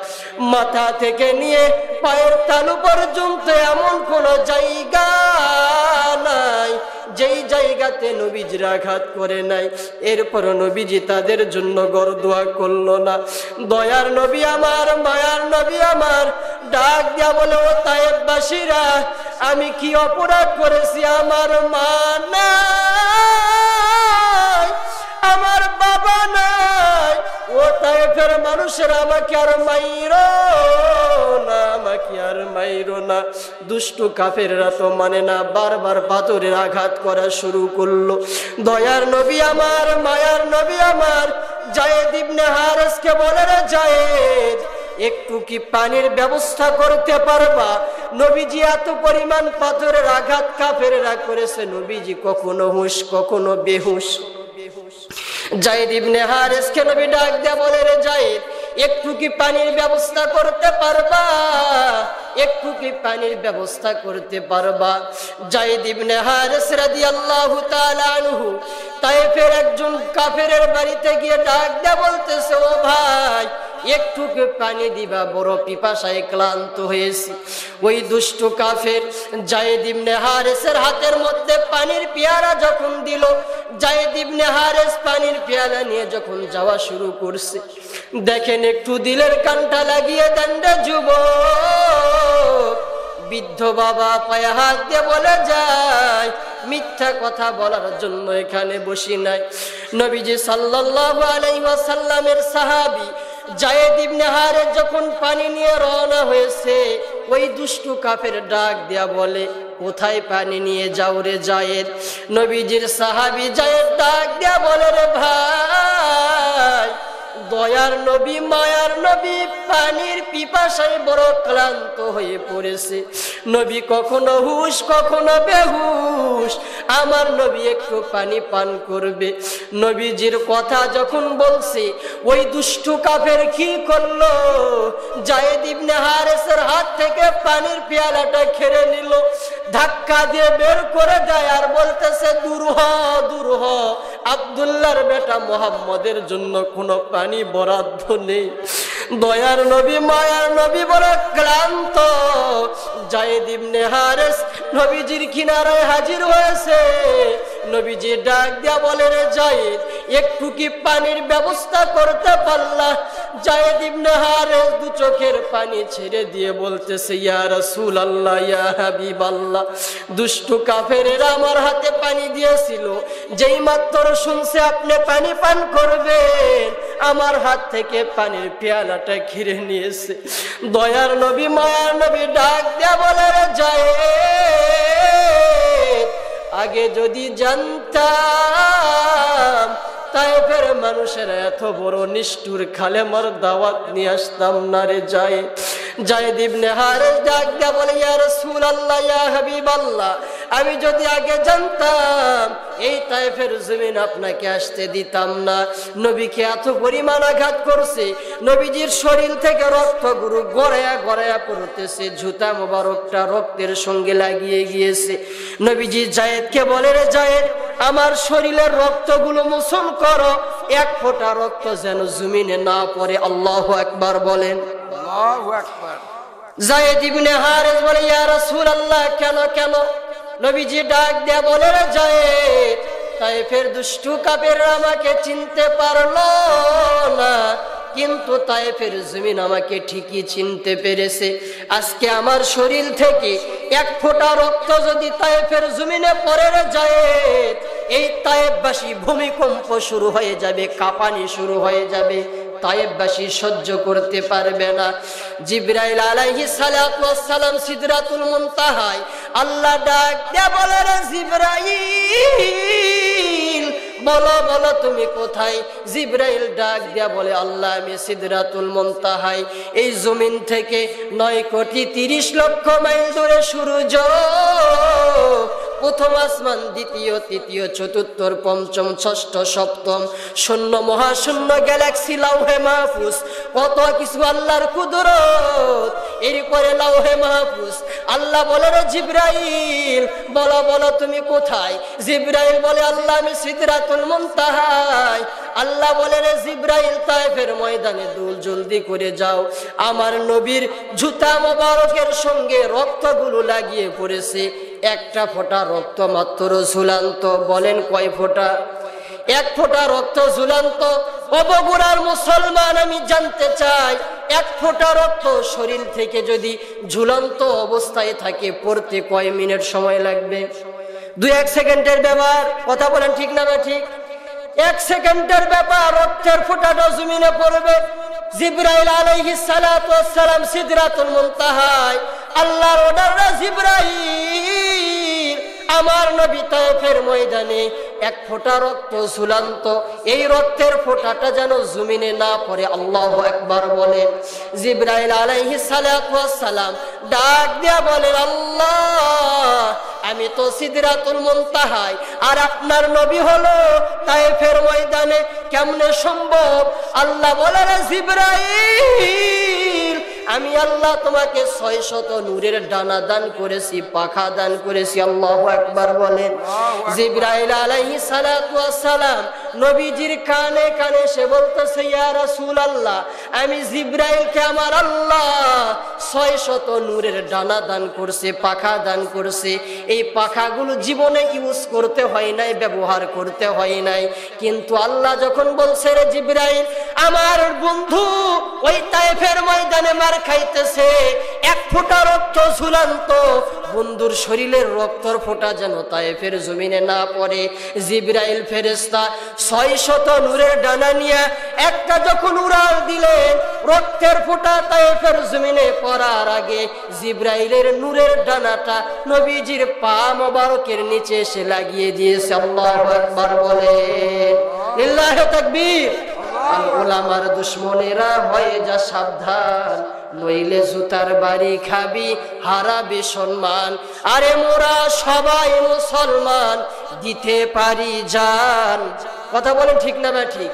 মাথা থেকে নিয়ে পায়ের তালু পর্যন্ত এমন কোন জায়গা নাই যেই জায়গাতে নবীজির আঘাত করে নাই। এরপর নবীজি তাদের জন্য গড় দোয়া করলো না। দয়ার নবী আমার মায়ার নবী আমার ডাক দিয়া বলে, ও তায়েফবাসীরা, আমি কি অপরাধ করেছি? আমার মা নাই, আমার বাবা নাই, ও তায়েফের মানুষেরা আমাকে আর মাইরো না, আমাকে আর মাইরো না। দুষ্টু কাফেররা তো মানে না, বারবার পাথরের আঘাত করা শুরু করলো। দয়ার নবী আমার মায়ার নবী আমার যায়েদ ইবনে হারিসকে বলে, রে যায়েদ, একটু কি পানির ব্যবস্থা করতে পারবা? নবীজি এত পরিমাণ পাথরের আঘাত কাফেররা করেছে, নবীজি কখনো হুঁশ কখনো বেহুশ। যায়েদ ইবনে হারিসকে নবী ডাক দেয়া বলে, রে যায়েদ, একটু কি পানির ব্যবস্থা করতে পারবা? একটু কি পানির ব্যবস্থা করতে পারবা? যায়েদ ইবনে হারিস রাদিয়াল্লাহু তাআলা আনহু তায়েফের একজন কাফেরের বাড়িতে গিয়ে ডাক দেয়া বলতেছে, ও ভাই, একটু কি পানি দিবা, বড় পিপাসায় ক্লান্ত হয়েছি। ওই দুষ্ট কাফের যায়েদ ইবনে হারিসের হাতের মধ্যে পানির পেয়ালা যখন দিল, যায়েদ ইবনে হারিস পানির পেয়ালা নিয়ে যখন যাওয়া শুরু করছে, দেখেন একটু দিলের কানটা লাগিয়ে দেন রে যুবক। বৃদ্ধ বাবা পায়ে হাত দিয়ে বলে যায়, মিথ্যা কথা বলার জন্য এখানে বসি নাই। নবীজি সাল্লাল্লাহু আলাইহি ওয়াসাল্লামের সাহাবী যায়েদ ইবনে হারিস যখন পানি নিয়ে রওনা হয়েছে, ওই দুষ্টু কাফের ডাক দিয়া বলে, কোথায় পানি নিয়ে যাও রে যায়েদ? নবীজির সাহাবী যায়েদ ডাক দিয়া বলে, রে ভাই, দয়ার নবী মায়ার নবী পানির পিপাসায় বড় ক্লান্ত হয়ে পড়েছে। নবী কখনো হুঁশ কখনো বেহুশ, আমার নবী একটু পানি পান করবে। নবীজির কথা যখন বলছে, ওই দুষ্টু কাফের কি করলো? যায়েদ ইবনে হারিসের হাত থেকে পানির পেয়ালাটা খেয়ে নিল, ধাক্কা দিয়ে বের করে দেয়, আর বলতেছে, দূর হ দূর হ, আব্দুল্লাহর বেটা মুহাম্মদের জন্য কোনো পানি বরাদ্দ নেই। দয়ার নবী মায়ার নবী বড় ক্লান্ত। যায়েদ ইবনে হারিস নবীজির কিনারায় হাজির হয়েছে, নবীজি ডাক দিয়া বলে, রে যায়েদ, একটু কি পানির ব্যবস্থা করতে পারলা? যায়েদ ইবনে হারেস দু চোখের পানি ছেড়ে দিয়ে বলতেছে, ইয়া রাসূলুল্লাহ, ইয়া হাবিবাল্লাহ, দুষ্টু কাফেরেরা আমার হাতে পানি দিয়েছিল, যেই মাত্র শুনছে আপনি পানি পান করবেন, আমার হাত থেকে পানির পেয়ালাটা ঘিরে নিয়েছে। দয়ার নবী, মায়ার নবী ডাক দিয়া বলে, রে যায়েদ, আগে যদি জানতাম তায়েফের মানুষেরা এত বড় নিষ্ঠুর কালেমার দাওয়াত নিয়ে আসতাম না রে যায়েদ। যায়েদ ইবনে হারেস ডাক দিয়া বলে, ইয়া রাসূলুল্লাহ, ইয়া হাবিবাল্লাহ, আমি যদি আগে জানতাম এই তায়েফের জমিন আপনাকে আসতে দিতাম না। নবীকে এত পরিমাণ আঘাত করছে, নবীজির শরীর থেকে রক্তগুলো গড়ায়া গড়ায়া পড়তেছে, জুতা মোবারকটা রক্তের সঙ্গে লাগিয়ে গিয়েছে। নবীজি যায়েদকে বলে, রে যায়েদ, আমার শরীরের রক্তগুলো মোচন করো, এক ফোঁটা রক্ত যেন জমিনে না পড়ে। আল্লাহু আকবার বলেন। আল্লাহু আকবার। যায়েদ ইবনে হারেস বলে, ইয়া রাসূলুল্লাহ, কেন কেন? নবীজি ডাক দেয়া বলে, রে যায়েদ, তায়েফের দুষ্টু কাফেররা আমাকে চিনতে পারলো না, কিন্তু তায়েফের জমিন আমাকে ঠিকই চিনতে পেরেছে। আজকে আমার শরীর থেকে এক ফোঁটা রক্ত যদি তায়েফের জমিনে পড়ে, রে যায়েদ, এই তায়েফবাসী ভূমিকম্প শুরু হয়ে যাবে, কাঁপানি শুরু হয়ে যাবে, তায়েফবাসী সহ্য করতে পারবে না। জিবরাইল আলাইহিস সালাতু ওয়াস সালাম সিদরাতুল মুনতাহায় আল্লাহ ডাক দেয়া বলে, রে জিবরাইল, বলো বলো তুমি কোথায়? জিবরাইল ডাক দেয়া বলে, আল্লাহ, আমি সিদরাতুল মুনতাহায়, এই জমিন থেকে 9,30,00,000 মাইল দূরে সূর্য, প্রথম আসমান, দ্বিতীয়, তৃতীয়, চতুর্থ, পঞ্চম, ষষ্ঠ, সপ্তম, শূন্য, মহাশূন্য, গ্যালাক্সি, লাউহে মাহফুজ, কত কিছু আল্লাহর কুদরত। এরপরে লাউহে মাহফুজ, আল্লাহ বলে, রে জিবরাইল, বলো বলো তুমি কোথায়? জিবরাইল বলে, আল্লাহ, আমি সিদরাতুল মুনতাহায়। আল্লাহ বলে, রে জিবরাইল, তায়েফের ময়দানে দুল জলদি করে যাও, আমার নবীর জুতা মোবারকের সঙ্গে রক্তগুলো লাগিয়ে পড়েছে, একটা ফোঁটা রক্ত মাত্র ঝুলান্ত। বলেন কয় ফোঁটা? এক ফোঁটা রক্ত ঝুলান্ত। ও বগুড়ার মুসলমান, আমি জানতে চাই, এক ফোঁটা রক্ত শরীর থেকে যদি ঝুলন্ত অবস্থায় থাকে, পড়তে কয় মিনিট সময় লাগবে? 2-1 সেকেন্ডের ব্যাপার। কথা বলেন ঠিক না? ঠিক। 1 সেকেন্ডের ব্যাপার, রক্তের ফোঁটাটা জমিনে পড়বে। জিবরাইল আলাইহিস সালাতু ওয়াস সালাম সিদরাতুল মুনতাহায়, আল্লাহর অর্ডার, জিবরাইল, আমার নবী তায়েফের ময়দানে এক ফোঁটা রক্ত ঝুলান্ত, এই রক্তের ফোঁটাটা যেন জমিনে না পড়ে। আল্লাহু আকবার বলেন। জিবরাইল আলাইহিস সালাতু ওয়াস সালাম ডাক দিয়া বলেন, আল্লাহ, আমি তো সিদরাতুল মুনতাহায়, আর আপনার নবী হলো তায়েফের ময়দানে, কেমনে সম্ভব? আল্লাহ বলে, রে জিবরাইল, আমি আল্লাহ তোমাকে 600 নূরের ডানা দান করেছি, পাখা দান করেছি। আল্লাহু আকবার বলেন। জিবরাইল আলাইহিস সালাতু ওয়াস সালাম নবীজির কানে কানে সে বলতেছে, ইয়া রাসূলুল্লাহ, আমি জিবরাইলকে আমার আল্লাহ 600 নূরের ডানা দান করছে, পাখা দান করছে। এই পাখাগুলো জীবনে ইউজ করতে হয় নাই, ব্যবহার করতে হয় নাই, কিন্তু আল্লাহ যখন বলছে, রে জিবরাইল, আমার বন্ধু ওই তায়েফের ময়দানে মার খাইতেছে, এক ফোঁটা রক্ত ঝুলান্ত, বন্ধুর শরীরের রক্তর ফোঁটা যেন তায়েফের জমিনে না পড়ে। জিবরাইল ফেরেশতা 600 নূরের ডানা নিয়ে একটা যখন উড়াল দিলেন, রক্তের ফোঁটা তায়েফের জমিনে পড়ার আগে জিবরাইলের নূরের ডানাটা নবীজির পা মোবারকের নিচে এসে লাগিয়ে দিয়েছে। আল্লাহু আকবার বলেন। লিল্লাহি তাকবীর। আল উলামার দুশমনেরা হয়ে যা সাবধান, নইলে জুতার বাড়ি খাবি, হারাবে সম্মান। আরে মোরা সবাই মুসলমান, দিতে পারি জান। কথা বলেন ঠিক না? ঠিক।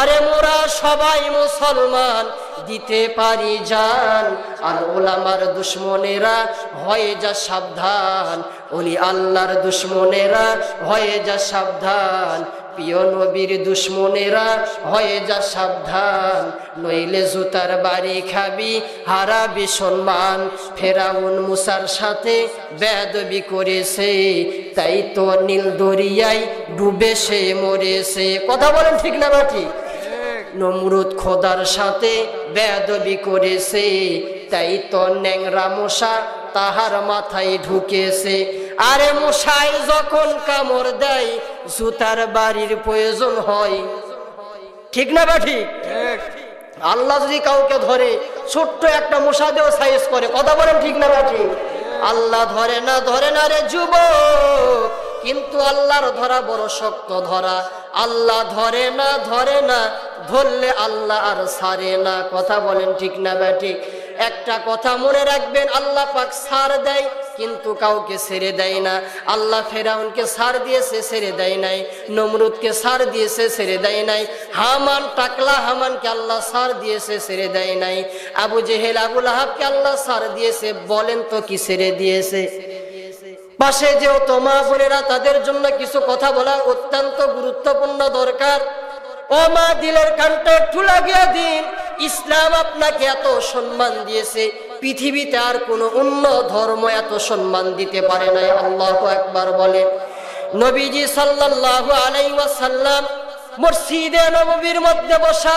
আরে মোরা সবাই মুসলমান, দিতে পারি জান। আর ওলামার দুশমনেরা হয়ে যা সাবধান, ওলি আল্লাহর দুশমনেরা হয়ে যা সাবধান, প্রিয় নবীর দুশ্মনেরা হয়ে যা সাবধান, নইলে জুতার বাড়ি খাবি, হারাবি সম্মান। ফেরাউন মুসার সাথে বেয়াদবি করেছে, তাই তো নীল দরিয়ায় ডুবে সে মরেছে। কথা বলেন ঠিক না ঠিক? নমরুদ খোদার সাথে বেয়াদবি করেছে, তাই তো ন্যাংরা মশা তাহার মাথায় ঢুকেছে। আরে মশাই যখন কামড় দেয় জুতার বাড়ির প্রয়োজন হয়, ঠিক না বা ঠিক? আল্লাহ যদি কাউকে ধরে ছোট্ট একটা মশা দিয়েও সাইজ করে। কথা বলেন ঠিক না বা ঠিক? আল্লাহ ধরে না রে যুবক, কিন্তু আল্লাহর ধরা বড় শক্ত ধরা। আল্লাহ ধরে না, ধরলে আল্লাহ আর ছাড়ে না। কথা বলেন ঠিক না বা ঠিক? একটা কথা মনে রাখবেন, আল্লাহ পাক ছাড় দেয় কিন্তু কাউকে ছেড়ে দেয় না। আল্লাহ ফেরাউনকে ছাড় দিয়েছে, ছেড়ে দেয় নাই। নমরুদকে ছাড় দিয়েছে, ছেড়ে দেয় নাই। হামান টাকলা হামানকে আল্লাহ ছাড় দিয়েছে, ছেড়ে দেয় নাই। আবু জেহেল আবু লাহাবকে আল্লাহ ছাড় দিয়েছে, বলেন তো কি ছেড়ে দিয়েছে? পাশে যেহেতু মা বোনেরা, তাদের জন্য কিছু কথা বলা অত্যন্ত গুরুত্বপূর্ণ দরকার। ও মা, দিলের কানটা একটু লাগিয়ে দিন। ইসলাম আপনাকে এত সম্মান দিয়েছে, পৃথিবীতে আর কোনো অন্য ধর্ম এত সম্মান দিতে পারে নাই। আল্লাহু আকবার বলে। নবীজি সাল্লাল্লাহু আলাইহি ওয়াসাল্লাম মসজিদে নববীর মধ্যে বসা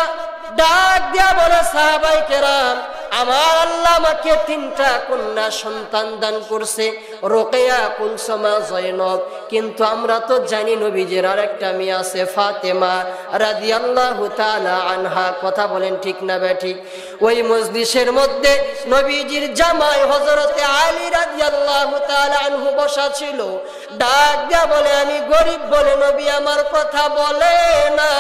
ডাক দিয়া বলে, সাহাবায়ে কেরাম, আমার আল্লাহ আমাকে 3টা কন্যা সন্তান দান করছে, রোকেয়া, কুলসুমা, জয়নব। কিন্তু আমরা তো জানি নবীজির আরেকটা মেয়ে আছে, ফাতেমা রাদিয়াল্লাহু তাআলা আনহা। কথা বলেন ঠিক না বে ঠিক? ওই মজলিসের মধ্যে নবীজির জামাই হযরতে আলী রাদিয়াল্লাহু তাআলা আনহু বসা ছিল। ডাক দিয়া বলে, আমি গরিব বলে নবী আমার কথা বলে না,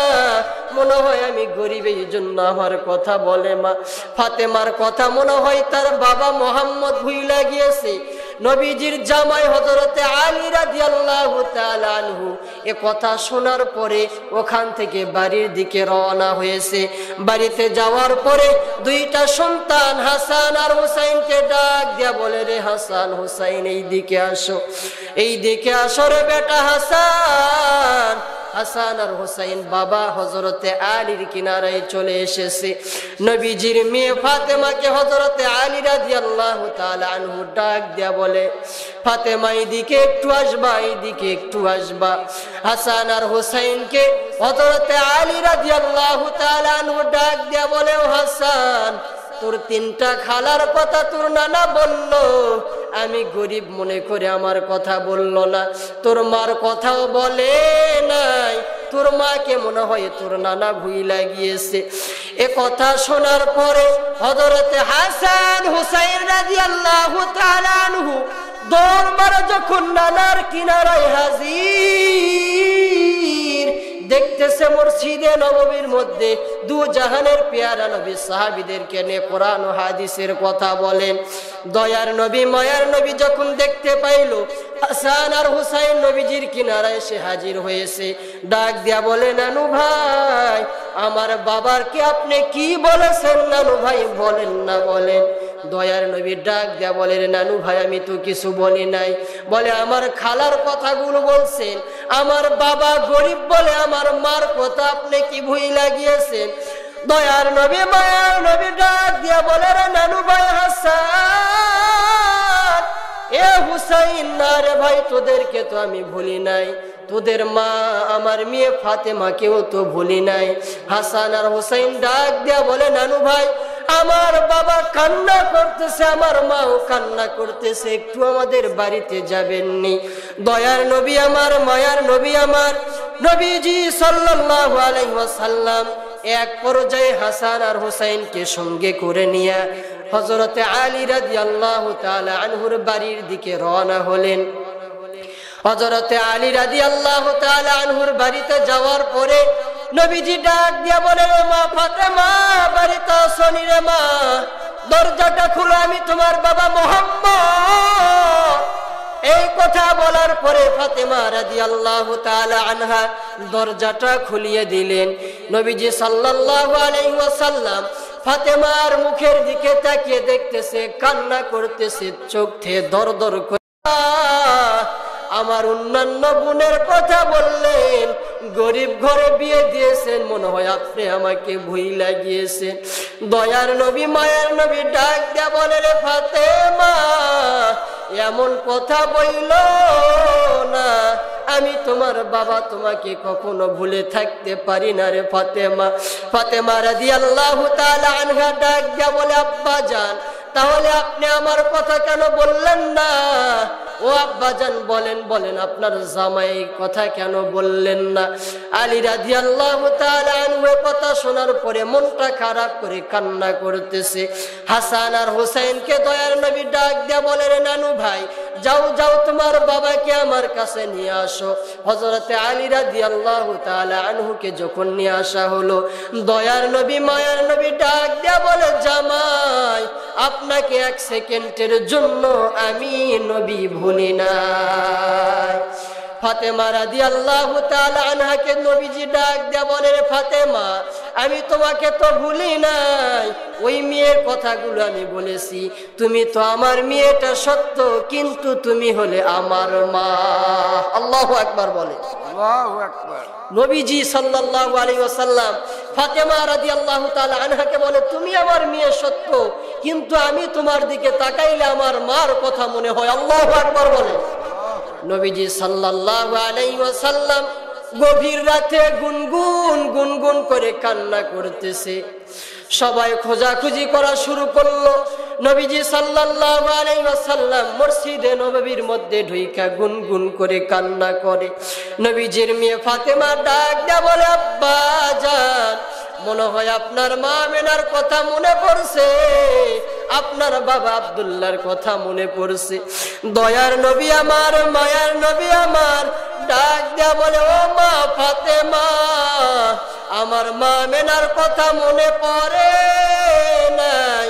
মনে হয় আমি গরিব এই জন্য আমার কথা বলে মা। ফাতেমার কথা মনে হয় তার বাবা মোহাম্মদ ভুইলা গিয়েছে। নবীজির জামাই হযরতে আলী রাদিয়াল্লাহু তাআলা আনহু এ কথা শোনার পরে ওখান থেকে বাড়ির দিকে রওনা হয়েছে। বাড়িতে যাওয়ার পরে 2টা সন্তান হাসান আর হুসাইনকে ডাক দিয়া বলে, রে হাসান হুসাইন, এই দিকে আসো, এই দিকে আসো রে বেটা হাসান। হাসান আর হুসাইন বাবা হযরতে আলীর কিনারায় চলে এসেছে। নবীজির মেয়ে ফাতেমাকে হযরতে আলী রাদিয়াল্লাহু তাআলা আনহু ডাক দিয়া বলে, ফাতেমা এদিকে একটু আসবা, এদিকে একটু আসবা। হাসান আর হুসাইনকে হযরতে আলী রাদিয়াল্লাহু তাআলা আনহু ডাক দিয়া বলে, ও হাসান, তোর 3টা খালার কথা তোর নানা বলল, আমি গরিব মনে করে আমার কথা বলল না। তোর মার কথাও বলে নাই, তোর মাকে মনে হয় তোর নানা ভুইলা গিয়েছে। এ কথা শোনার পরে হযরতে হাসান হুসাইন রাদিয়াল্লাহু তাআলা আনহু দৌড় মারা যখন নানার কিনারায় হাজির, দেখতেছে মসজিদে নববীর মধ্যে 2 জাহানের পেয়ারা নবী সাহাবীদেরকে নিয়ে কোরআন ও হাদিসের কথা বলেন। দয়ার নবী মায়ার নবী যখন দেখতে পাইল হাসান আর হুসাইন নবীজির কিনারায় এসে হাজির হয়েছে, ডাক দিয়া বলে, নানু ভাই, আমার বাবারকে আপনি কি বলেছেন? নানু ভাই বলেন না, বলেন। দয়ার নবী ডাক দিয়া বলে, নানু ভাই, আমি তো কিছু বলি নাই। বলে, আমার খালার কথাগুলো বলছেন, আমার বাবা গরিব বলে আমার মার কথা আপনি কি ভুইলা গিয়েছেন? দয়ার নবী মায়ার নবী ডাক দিয়া বলে, রে নানু ভাই হাসান, এ হুসাইন, না রে ভাই, তোদেরকে তো আমি ভুলি নাই, তোদের মা আমার মেয়ে ফাতেমাকেও তো ভুলি নাই। হাসান আর হুসাইন ডাক দিয়া বলে, নানু ভাই, আমার বাবা কান্না করতেছে, আমার মাও কান্না করতেছে, একটু আমাদের বাড়িতে যাবেননি? দয়ার নবী আমার, মায়ার নবী আমার, নবীজি সাল্লাল্লাহু আলাইহি ওয়াসাল্লাম এক পর্যায়ে হাসান আর হুসাইনকে সঙ্গে করে নিয়ে হযরতে আলী রাদিয়াল্লাহু তাআলা আনহুর বাড়ির দিকে রওনা হলেন। হযরতে আলী রাদিয়াল্লাহু তাআলা আনহুর বাড়িতে যাওয়ার পরে নবীজি ডাক দিয়া বলে, মা ফাতেমা, বাড়িতে আসনি রে মা, দরজাটা খুলো, আমি তোমার বাবা মোহাম্মদ। এই কথা বলার পরে ফাতেমা রাদিয়াল্লাহু তাআলা আনহা দরজাটা খুলিয়ে দিলেন। নবীজি সাল্লাল্লাহু আলাইহি ওয়াসাল্লাম ফাতেমার মুখের দিকে তাকিয়ে দেখতেছে, কান্না করতেছে, চোখ থেকে দরদর করে আমার অন্যান্য বোনের কথা বললেন, গরিব ঘরে বিয়ে দিয়েছেন, মনে হয় আপনি আমাকে ভুইলা গিয়েছেন। দয়ার নবী মায়ার নবী ডাক দেয়া বলে, রে ফাতেমা এমন কথা বইল না, আমি তোমার বাবা, তোমাকে কখনো ভুলে থাকতে পারি না রে ফাতেমা। ফাতেমা রাদিয়াল্লাহু তাআলা আনহা ডাক দেয়া বলে, আব্বা জান তাহলে আপনি আমার কথা কেন বললেন না? ও আব্বাজান বলেন বলেন, আপনার জামাই কথা কেন বললেন না? আলী রাদিয়াল্লাহু তাআলা আনহু কথা শোনার পরে মনটা খারাপ করে কান্না করতেছে। হাসান আর হুসাইনকে দয়ার নবী ডাক দেয়া বলে, রে নানু ভাই যাও যাও তোমার বাবাকে আমার কাছে নিয়ে আসো। হযরতে আলী রাদিয়াল্লাহু তাআলা আনহুকে যখন নিয়ে আসা হলো, দয়ার নবী মায়ার নবী ডাক দেয়া বলে, জামাই আপনাকে এক সেকেন্ডের জন্য আমি নবী ভুলি নাই। ফাতেমা রাদিয়াল্লাহু তাআলা আনহাকে নবীজি ডাক দেয়া বলে, রে ফাতেমা আমি তোমাকে তো ভুলি নাই, ওই মেয়ের কথাগুলো আমি বলেছি, তুমি তো আমার মেয়েটা সত্য, কিন্তু তুমি হলে আমার মা। আল্লাহু আকবার বলে। আল্লাহু আকবার। নবীজি সাল্লাল্লাহু আলাইহি ওয়াসাল্লাম ফাতেমা রাদিয়াল্লাহু তাআলা আনহাকে বলে, তুমি আমার মেয়ে সত্য, কিন্তু আমি তোমার দিকে তাকাইলে আমার মার কথা মনে হয়। আল্লাহু আকবার বলে। নবীজি সাল্লাল্লাহু আলাইহি ওয়াসাল্লাম গভীর রাতে গুনগুন গুনগুন করে কান্না করতেছে। সবাই খোঁজাখুঁজি করা শুরু করলো। নবীজি সাল্লাল্লাহু আলাইহি ওয়াসাল্লাম মসজিদে নববীর মধ্যে ঢুইকা গুনগুন করে কান্না করে। নবীজির মেয়ে ফাতেমা ডাক দেয়া বলে, আব্বা জান মনে হয় আপনার মা আমেনার কথা মনে পড়ছে, আপনার বাবা আব্দুল্লাহর কথা মনে পড়ছে। দয়ার নবী আমার মায়ার নবী আমার ডাক দেয়া বলে, ও মা ফাতেমা আমার মা আমেনার কথা মনে পড়ে নাই,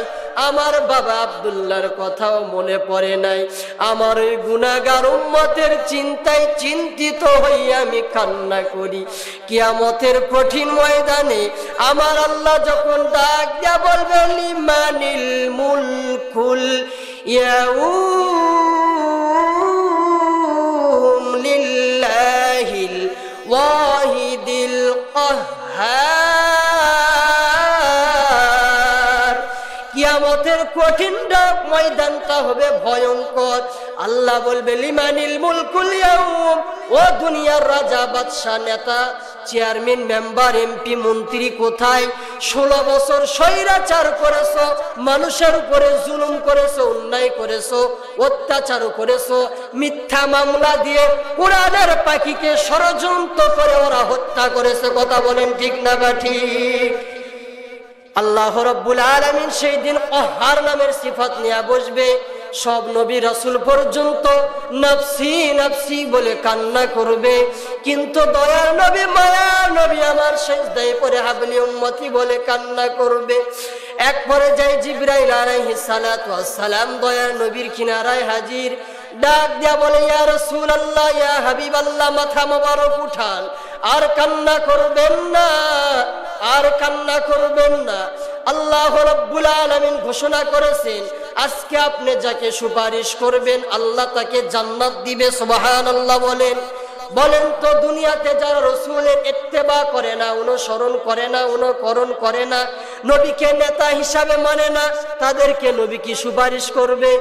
আমার বাবা আব্দুল্লাহর কথাও মনে পড়ে নাই। আমার ওই গুনাহগার উম্মতের চিন্তায় চিন্তিত হইয়া আমি কান্না করি। কিয়ামতের কঠিন ময়দানে আমার আল্লাহ যখন ডাক দিয়া বলবে, লিমানিল মুলকুল ইয়াউম লিল্লাহিল ওয়াহিদিল কাহ্হার। কিয়ামতের কঠিন ময়দানটা হবে ভয়ঙ্কর। আল্লাহ বলবে, লিমানিল মুলকুল ইয়াউম, ও দুনিয়ার রাজা বাদশা নেতা চেয়ারম্যান মেম্বার এমপি মন্ত্রী কোথায়? 16 বছর স্বৈরাচার করেছো, মানুষের উপরে জুলুম করেছো, অন্যায় করেছো, অত্যাচার করেছো, মিথ্যা মামলা দিয়ে কোরআনের পাখিকে ষড়যন্ত্র করে ওরা হত্যা করেছে। কথা বলেন ঠিক না বা ঠিক? আল্লাহ রাব্বুল আলামিন সেই দিন কাহ্হার নামের সিফাত নিয়ে বসবে। সব নবী রাসূল পর্যন্ত নফসি নফসি বলে কান্না করবে, কিন্তু দয়ার নবী মায়ার নবী আমার সিজদায় পড়ে হাবলি উম্মতি বলে কান্না করবে। এক পর্যায়ে জিবরাইল আলাইহিস সালাতু ওয়াস সালাম দয়ার নবীর কিনারায় হাজির। ডাক দেয়া বলে, ইয়া রাসূলুল্লাহ ইয়া হাবিবাল্লাহ মাথা মোবারক উঠান, আর কান্না করবেন না, আর কান্না করবেন না। আল্লাহ রাব্বুল আলামিন ঘোষণা করেছেন, আজকে আপনি যাকে সুপারিশ করবেন আল্লাহ তাকে জান্নাত দিবে। সুবহানাল্লাহ বলেন। বলেন তো দুনিয়াতে যারা রাসূলের ইত্তেবা করে না, অনুসরণ করে না, অনুকরণ করে না, নবীকে নেতা হিসাবে মানে না, তাদেরকে নবী কি সুপারিশ করবে?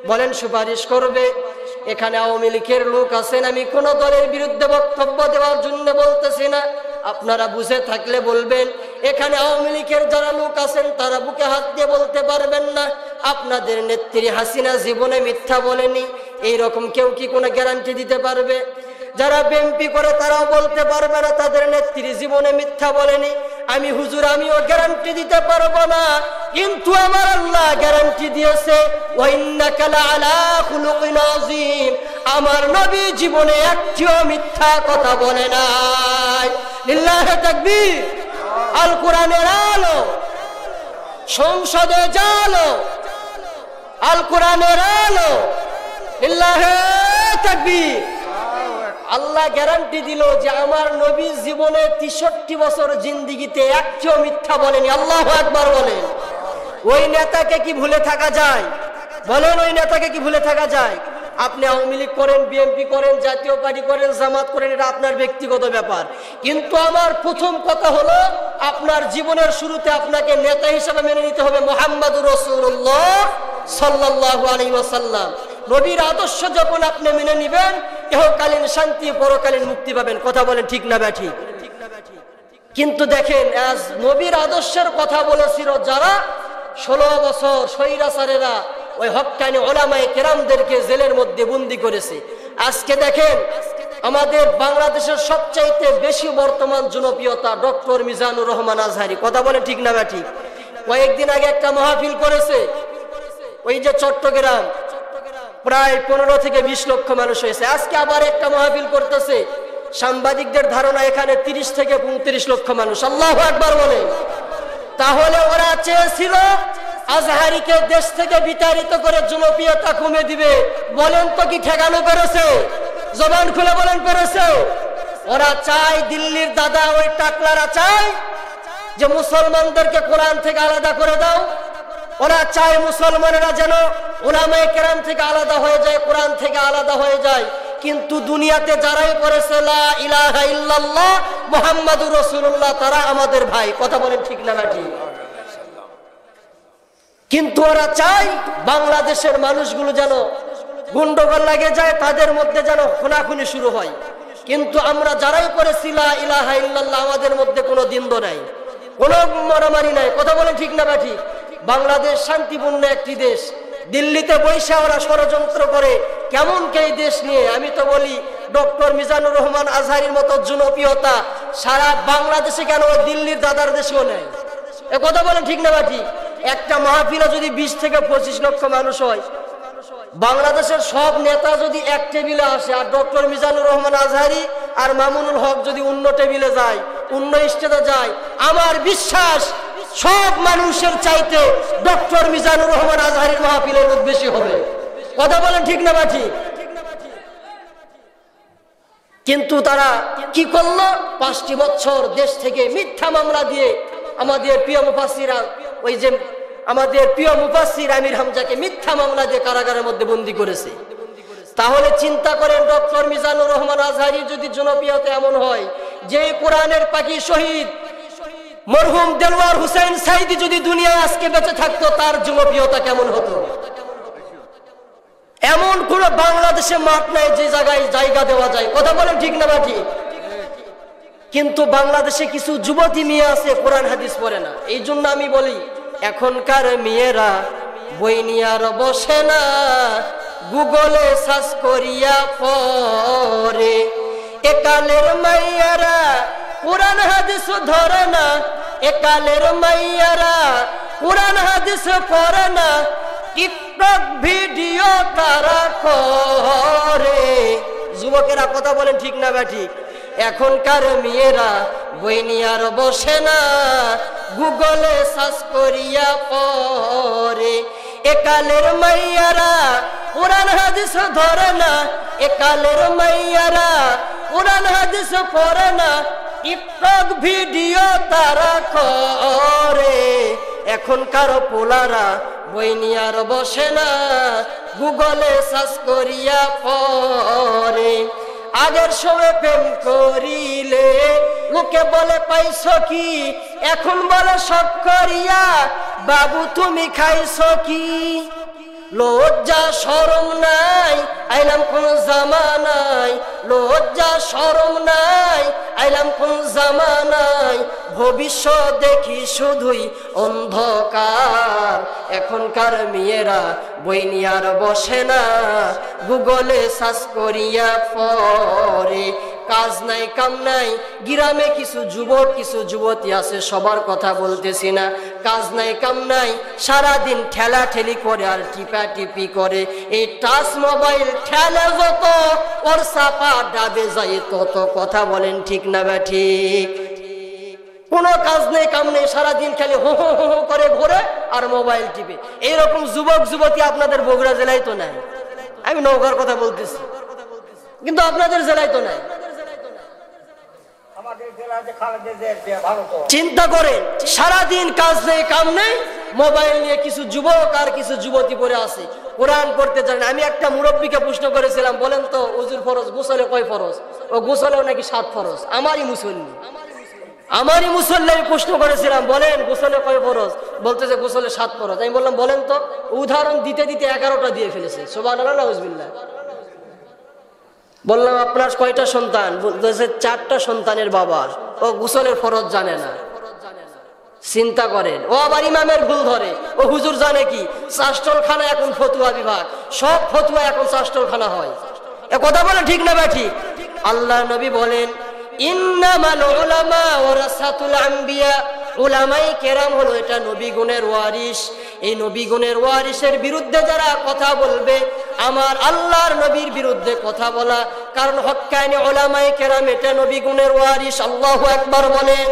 বলেন সুপারিশ করবে? এখানে আওয়ামী লীগের লোক আছেন, আমি কোন দলের বিরুদ্ধে বক্তব্য দেওয়ার জন্য বলতেছি না, আপনারা বুঝে থাকলে বলবেন। এখানে আওয়ামী লীগের যারা লোক আছেন তারা বুকে হাত দিয়ে বলতে পারবেন না আপনাদের নেত্রী হাসিনা জীবনে মিথ্যা বলেনি। এইরকম কেউ কি কোনো গ্যারান্টি দিতে পারবে? যারা বিএনপি করে তারাও বলতে পারবে না তাদের নেত্রী জীবনে মিথ্যা বলেনি। আমি হুজুর আমিও গ্যারান্টি দিতে পারবো না, কিন্তু আমার আল্লাহ গ্যারান্টি দিয়েছে, ওয়া ইন্নাকা লাআলা খুলুকিন আযীম, আমার নবী জীবনে একটিও মিথ্যা কথা বলে নাই। লিল্লাহি তাকবীর। আল কোরআনের আলো, সংসদে জালো, আল কোরআনের আলো। লিল্লাহি তাকবীর। আল্লাহ গ্যারান্টি দিল যে আমার নবী জীবনে 63 বছর জিন্দেগিতে একটিও মিথ্যা বলেনি। আল্লাহু আকবার বলেন। ওই নেতাকে কি ভুলে থাকা যায়? বলেন ওই নেতাকে কি ভুলে থাকা যায়? আপনি আওয়ামী লীগ করেন, বিএনপি করেন, জাতীয় পার্টি করেন, জামাত করেন, এটা আপনার ব্যক্তিগত ব্যাপার। কিন্তু আমার প্রথম কথা হলো, আপনার জীবনের শুরুতে আপনাকে নেতা হিসেবে মেনে নিতে হবে মুহাম্মাদুর রাসূলুল্লাহ সাল্লাল্লাহু আলাইহি ওয়াসাল্লাম। নবীর আদর্শ যখন আপনি মেনে নেবেন, ইহকালীন শান্তি, পরকালীন মুক্তি পাবেন। কথা বলেন ঠিক না ব্যাঠিক? কিন্তু দেখেন, আজ নবীর আদর্শের কথা বলেছিল যারা 16 বছর স্বৈরাচারেরা ওই হক্কানি উলামায়ে কেরামদেরকে জেলের মধ্যে বন্দী করেছে। আজকে দেখেন, আমাদের বাংলাদেশের সবচাইতে বেশি বর্তমান জনপ্রিয়তা ডক্টর মিজানুর রহমান আজহারি। কথা বলেন ঠিক না ব্যাঠিক? কয়েকদিন আগে একটা মাহফিল করেছে, ওই যে চট্টগ্রাম, প্রায় 15 থেকে 20 লক্ষ মানুষ হয়েছে। আজকে আবার একটা মাহফিল করতেছে, সাংবাদিকদের ধারণা এখানে 30 থেকে 35 লক্ষ মানুষ। আল্লাহু আকবার বলেন। তাহলে ওরা চেয়েছিল আজহারিকে দেশ থেকে বিতাড়িত করে জনপ্রিয়তা কমে দিবে। বলেন তো কি ঠেকানো পেরেছে? জবান খুলে বলেন পেরেছে? ওরা চায়, দিল্লির দাদা ওই টাকলারা চায় যে মুসলমানদেরকে কোরআন থেকে আলাদা করে দাও। ওরা চায় মুসলমানেরা যেন উলামায়ে কেরাম থেকে আলাদা হয়ে যায়, কোরআন থেকে আলাদা হয়ে যায়। কিন্তু দুনিয়াতে যারাই করেছে লা ইলাহা ইল্লাল্লাহ মুহাম্মাদুর রাসূলুল্লাহ, তারা আমাদের ভাই। কথা বলেন ঠিক না ঠিক? কিন্তু ওরা চায় বাংলাদেশের মানুষগুলো যেন গন্ডগোল লাগে যায়, তাদের মধ্যে যেন খুনাখুনি শুরু হয়। কিন্তু আমরা যারাই করেছি লা ইলাহা ইল্লাল্লাহ, আমাদের মধ্যে কোনো দ্বন্দ্ব নাই, কোনো মারামারি নাই। কথা বলেন ঠিক না ঠিক? বাংলাদেশ শান্তিপূর্ণ একটি দেশ। দিল্লিতে বৈশা ওরা ষড়যন্ত্র করে কেমন কে দেশ নিয়ে। আমি তো বলি, ডক্টর মিজানুর রহমান আজহারির মতো জনপ্রিয়তা সারা বাংলাদেশে কেন, দিল্লির দাদার দেশেও নেই। এ কথা বলেন ঠিক না ঠিক? একটা মাহফিলে যদি 20 থেকে 25 লক্ষ মানুষ হয়, বাংলাদেশের সব নেতা যদি এক টেবিলে আসে, আর ডক্টর মিজানুর রহমান আজহারি আর মামুনুল হক যদি অন্য টেবিলে যায়, অন্য স্টেজে যায়, আমার বিশ্বাস সব মানুষের চাইতে ডক্টর মিজানুর রহমান আজহারির মাহফিলের লোক বেশি হবে। কথা বলেন ঠিক না ঠিক? কিন্তু তারা কি করলো? 5টি বছর দেশ থেকে মিথ্যা মামলা দিয়ে আমাদের প্রিয় মুফাসসির, ওই যে আমাদের প্রিয় মুফাসসির আমির হামজাকে মিথ্যা মামলা দিয়ে কারাগারের মধ্যে বন্দী করেছে। তাহলে চিন্তা করেন, ডক্টর মিজানুর রহমান আজহারি যদি জনপ্রিয়তা এমন হয় যে কোরআনের পাখি শহীদ মরহুম দেলওয়ার হুসাইন সাইদি যদি দুনিয়ায় আজকে বেঁচে থাকতো, তার জনপ্রিয়তা কেমন হতো? এমন কোন বাংলাদেশে মাঠ নাই যে জায়গায় জায়গা দেওয়া যায়। কথা বলেন ঠিক না ঠিক? কিন্তু বাংলাদেশে কিছু যুবতী মেয়ে আছে কোরআন হাদিস পড়ে না। এই জন্য আমি বলি, এখনকার মেয়েরা বই নিয়ে আর বসে না, গুগলে সার্চ করিয়া পড়ে। একালের মাইয়ারা কোরআন হাদিস ধরে না, একালের মাইয়ারা কোরআন হাদিস পড়ে না, টিকটক ভিডিও তারা করে। যুবকেরা কথা বলেন ঠিক না ঠিক? এখনকার মেয়েরা বই নিয়ে আর বসে না, গুগলে সার্চ করিয়া পড়ে। একালের মাইয়ারা কোরআন হাদিস ধরে না, একালের মাইয়ারা কোরআন হাদিস পড়ে না, টিকটক ভিডিও তারা করে। এখনকার পোলারা বই নিয়ে আর বসে না, গুগলে সার্চ করিয়া পড়ে। আগের সময় প্রেম করিলে লোকে বলে পাইছো কি, এখন বলে শখ করিয়া বাবু তুমি খাইছো কি। লজ্জা শরম নাই, আইলাম কোন জামানায়, লজ্জা শরম নাই, আইলাম কোন জামানায়, ভবিষ্যৎ দেখি শুধুই অন্ধকার। এখনকার মেয়েরা বই নিয়ে আর বসে না, গুগলে সার্চ করিয়া পড়ে। কাজ নাই কাম নাই, গ্রামে কিছু যুবক কিছু যুবতী আছে, সবার কথা বলতেছি না। কাজ নাই কাম নাই, সারাদিন ঠেলা ঠেলি করে আর টিপা টিপি করে। এই টাচ মোবাইল ঠেলে যত, ওর চাপা ডাবে যায় তত। কথা বলেন ঠিক না বা ঠিক? কোনো কাজ নেই কাম নেই, সারাদিন খালি হো হো হো করে ঘোরে আর মোবাইল টিপে। এইরকম যুবক যুবতী আপনাদের বগুড়া জেলায় তো নাই। আমি নওগাঁর কথা বলতেছি, কিন্তু আপনাদের জেলায় তো নাই। চিন্তা করেন, সারাদিন কাজ নেই কাম নেই, মোবাইল নিয়ে কিছু যুবক আর কিছু যুবতী পড়ে আছে। কোরআন পড়তে জানে না। আমি একটা মুরব্বীকে প্রশ্ন করেছিলাম, বলেন তো ওযুর ফরজ, গোসলে কয় ফরজ? ও গোসলেও নাকি 7 ফরজ। আমারই মুসল্লি আমি প্রশ্ন করেছিলাম, বলেন গোসলে কয় ফরজ? বলতেছে গোসলে 7 ফরজ। আমি বললাম বলেন তো, উদাহরণ দিতে দিতে 11টা দিয়ে ফেলেছে। সুবহানাল্লাহ, নাউজুবিল্লাহ। বললাম আপনার কয়টা সন্তান? বলতেছে 4টা সন্তানের বাবা। ও গোসলের ফরজ জানে না। চিন্তা করেন, ও আবার ইমামের ভুল ধরে। ও হুজুর জানে কি? চাষটলখানা এখন ফতুয়া বিভাগ, সব ফতুয়া এখন চাষটলখানা হয়। এ কথা বলে ঠিক না ভাই? ঠিক। আল্লাহ নবী বলেন, ইন্নামাল উলামা ওয়ারাসাতুল আম্বিয়া, উলামায়ে কেরাম হলো এটা নবীগণের ওয়ারিস। এই নবীগণের ওয়ারিসের বিরুদ্ধে যারা কথা বলবে, আমার আল্লাহর নবীর বিরুদ্ধে কথা বলা, কারণ হক্কানি উলামায়ে কেরাম এটা নবীগণের ওয়ারিস। আল্লাহু আকবার বলেন।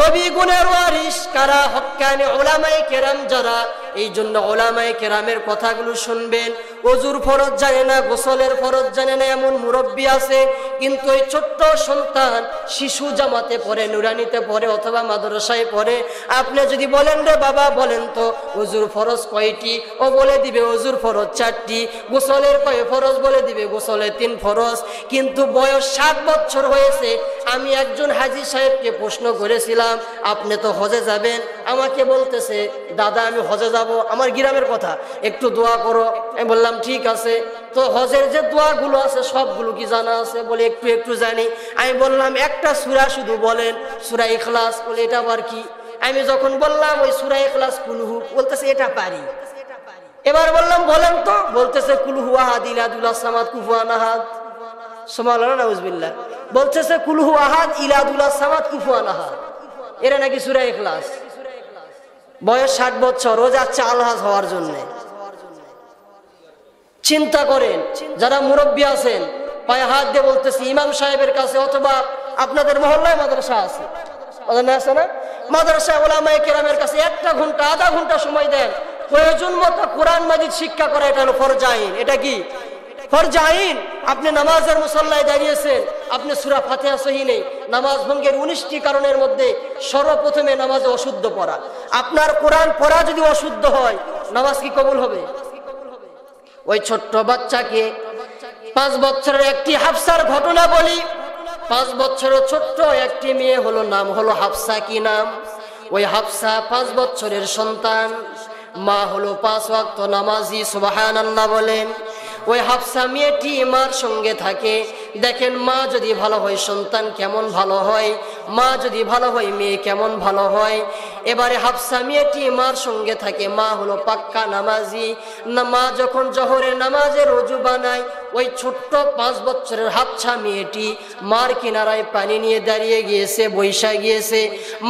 নবী গুণের ওয়ারিস কারা? হক্কানি উলামায়ে কেরাম যারা। এই জন্য উলামায়ে কেরামের কথাগুলো শুনবেন। ওযুর ফরজ জানে না, গোসলের ফরজ জানে না এমন মুরব্বী আছে, কিন্তু এই ছোট্ট সন্তান শিশু জামাতে পড়ে, নুরানিতে পড়ে অথবা মাদ্রাসায় পড়ে। আপনি যদি বলেন রে বাবা বলেন তো ওযুর ফরজ কয়টি? ও বলে দিবে ওযুর ফরজ 4টি। গোসলের কয় ফরজ? বলে দিবে গোসলে 3 ফরজ। কিন্তু বয়স 7 বছর হয়েছে। আমি একজন হাজী সাহেবকে প্রশ্ন করেছিলাম, আপনি তো হজে যাবেন, আমাকে বলতেছে দাদা আমি হজে যাব, আমার গ্রামের কথা, একটু দোয়া করো। আমি বললাম ঠিক আছে। তো হজের যে দোয়াগুলো আছে সবগুলো কি জানা আছে? বলে একটু একটু জানি। আমি বললাম একটা সূরা শুধু বলেন, সূরা ইখলাস। বলে এটা আবার কি? আমি যখন বললাম ওই সূরা ইখলাস কুলহু, বলতেছে এটা পারি। এবার বললাম বলেন তো, বলতেছে কুল হু আহাদ ইলাদুল্লাহ সামাদ কুফুয়ান আহাদ। সুবহানাল্লাহ, নাউজুবিল্লাহ। বলতেছে কুল হু আহাদ ইলাদুল্লাহ সামাদ কুফুয়ান আহাদ। এরা নাকি সূরা ইখলাস। বয়স 60 বছর, ও যাচ্ছে আলহাজ হওয়ার জন্য। চিন্তা করেন, যারা মুরব্বী আছেন পায়ে হাত দিয়ে বলতেছি ইমাম সাহেবের কাছে, অথবা আপনাদের মহল্লায় মাদ্রাসা আছে না, মাদ্রাসা উলামায়ে কেরামের কাছে 1 ঘন্টা আধা ঘন্টা সময় দেন, প্রয়োজন মতো কোরআন মাজিদ শিক্ষা করা। এটা হলো ফরজ আইন। এটা কি? ফরজ আইন। আপনি নামাজের মুসল্লায় দাঁড়িয়েছেন, আপনি সূরা ফাতিহা সহি নেই। নামাজ ভঙ্গের 19টি কারণের মধ্যে সর্বপ্রথমে নামাজে অশুদ্ধ পড়া। আপনার কোরআন পড়া যদি অশুদ্ধ হয়, নামাজ কি কবুল হবে? ওই ছোট্ট বাচ্চাকে 5 বছরের একটি হাফসার ঘটনা বলি। 5 বছরের ছোট্ট একটি মেয়ে হলো, নাম হলো হাফসা। কি নাম? ওই হাফসা 5 বছরের সন্তান, মা হলো 5 ওয়াক্ত নামাজি। সুবহানাল্লাহ বলেন। ওই হাফসা মেয়েটি মার সঙ্গে থাকে। দেখেন মা যদি ভালো হয় সন্তান কেমন ভালো হয়, মা যদি ভালো হয় মেয়ে কেমন ভালো হয়। এবারে হাফসা মেয়েটি মার সঙ্গে থাকে, মা হলো পাক্কা নামাজি। মা যখন জোহরের নামাজের ওযু বানায়, ওই ছোট্ট 5 বছরের হাফসা মেয়েটি মার কিনারায় পানি নিয়ে দাঁড়িয়ে গিয়েছে, বৈশা গিয়েছে।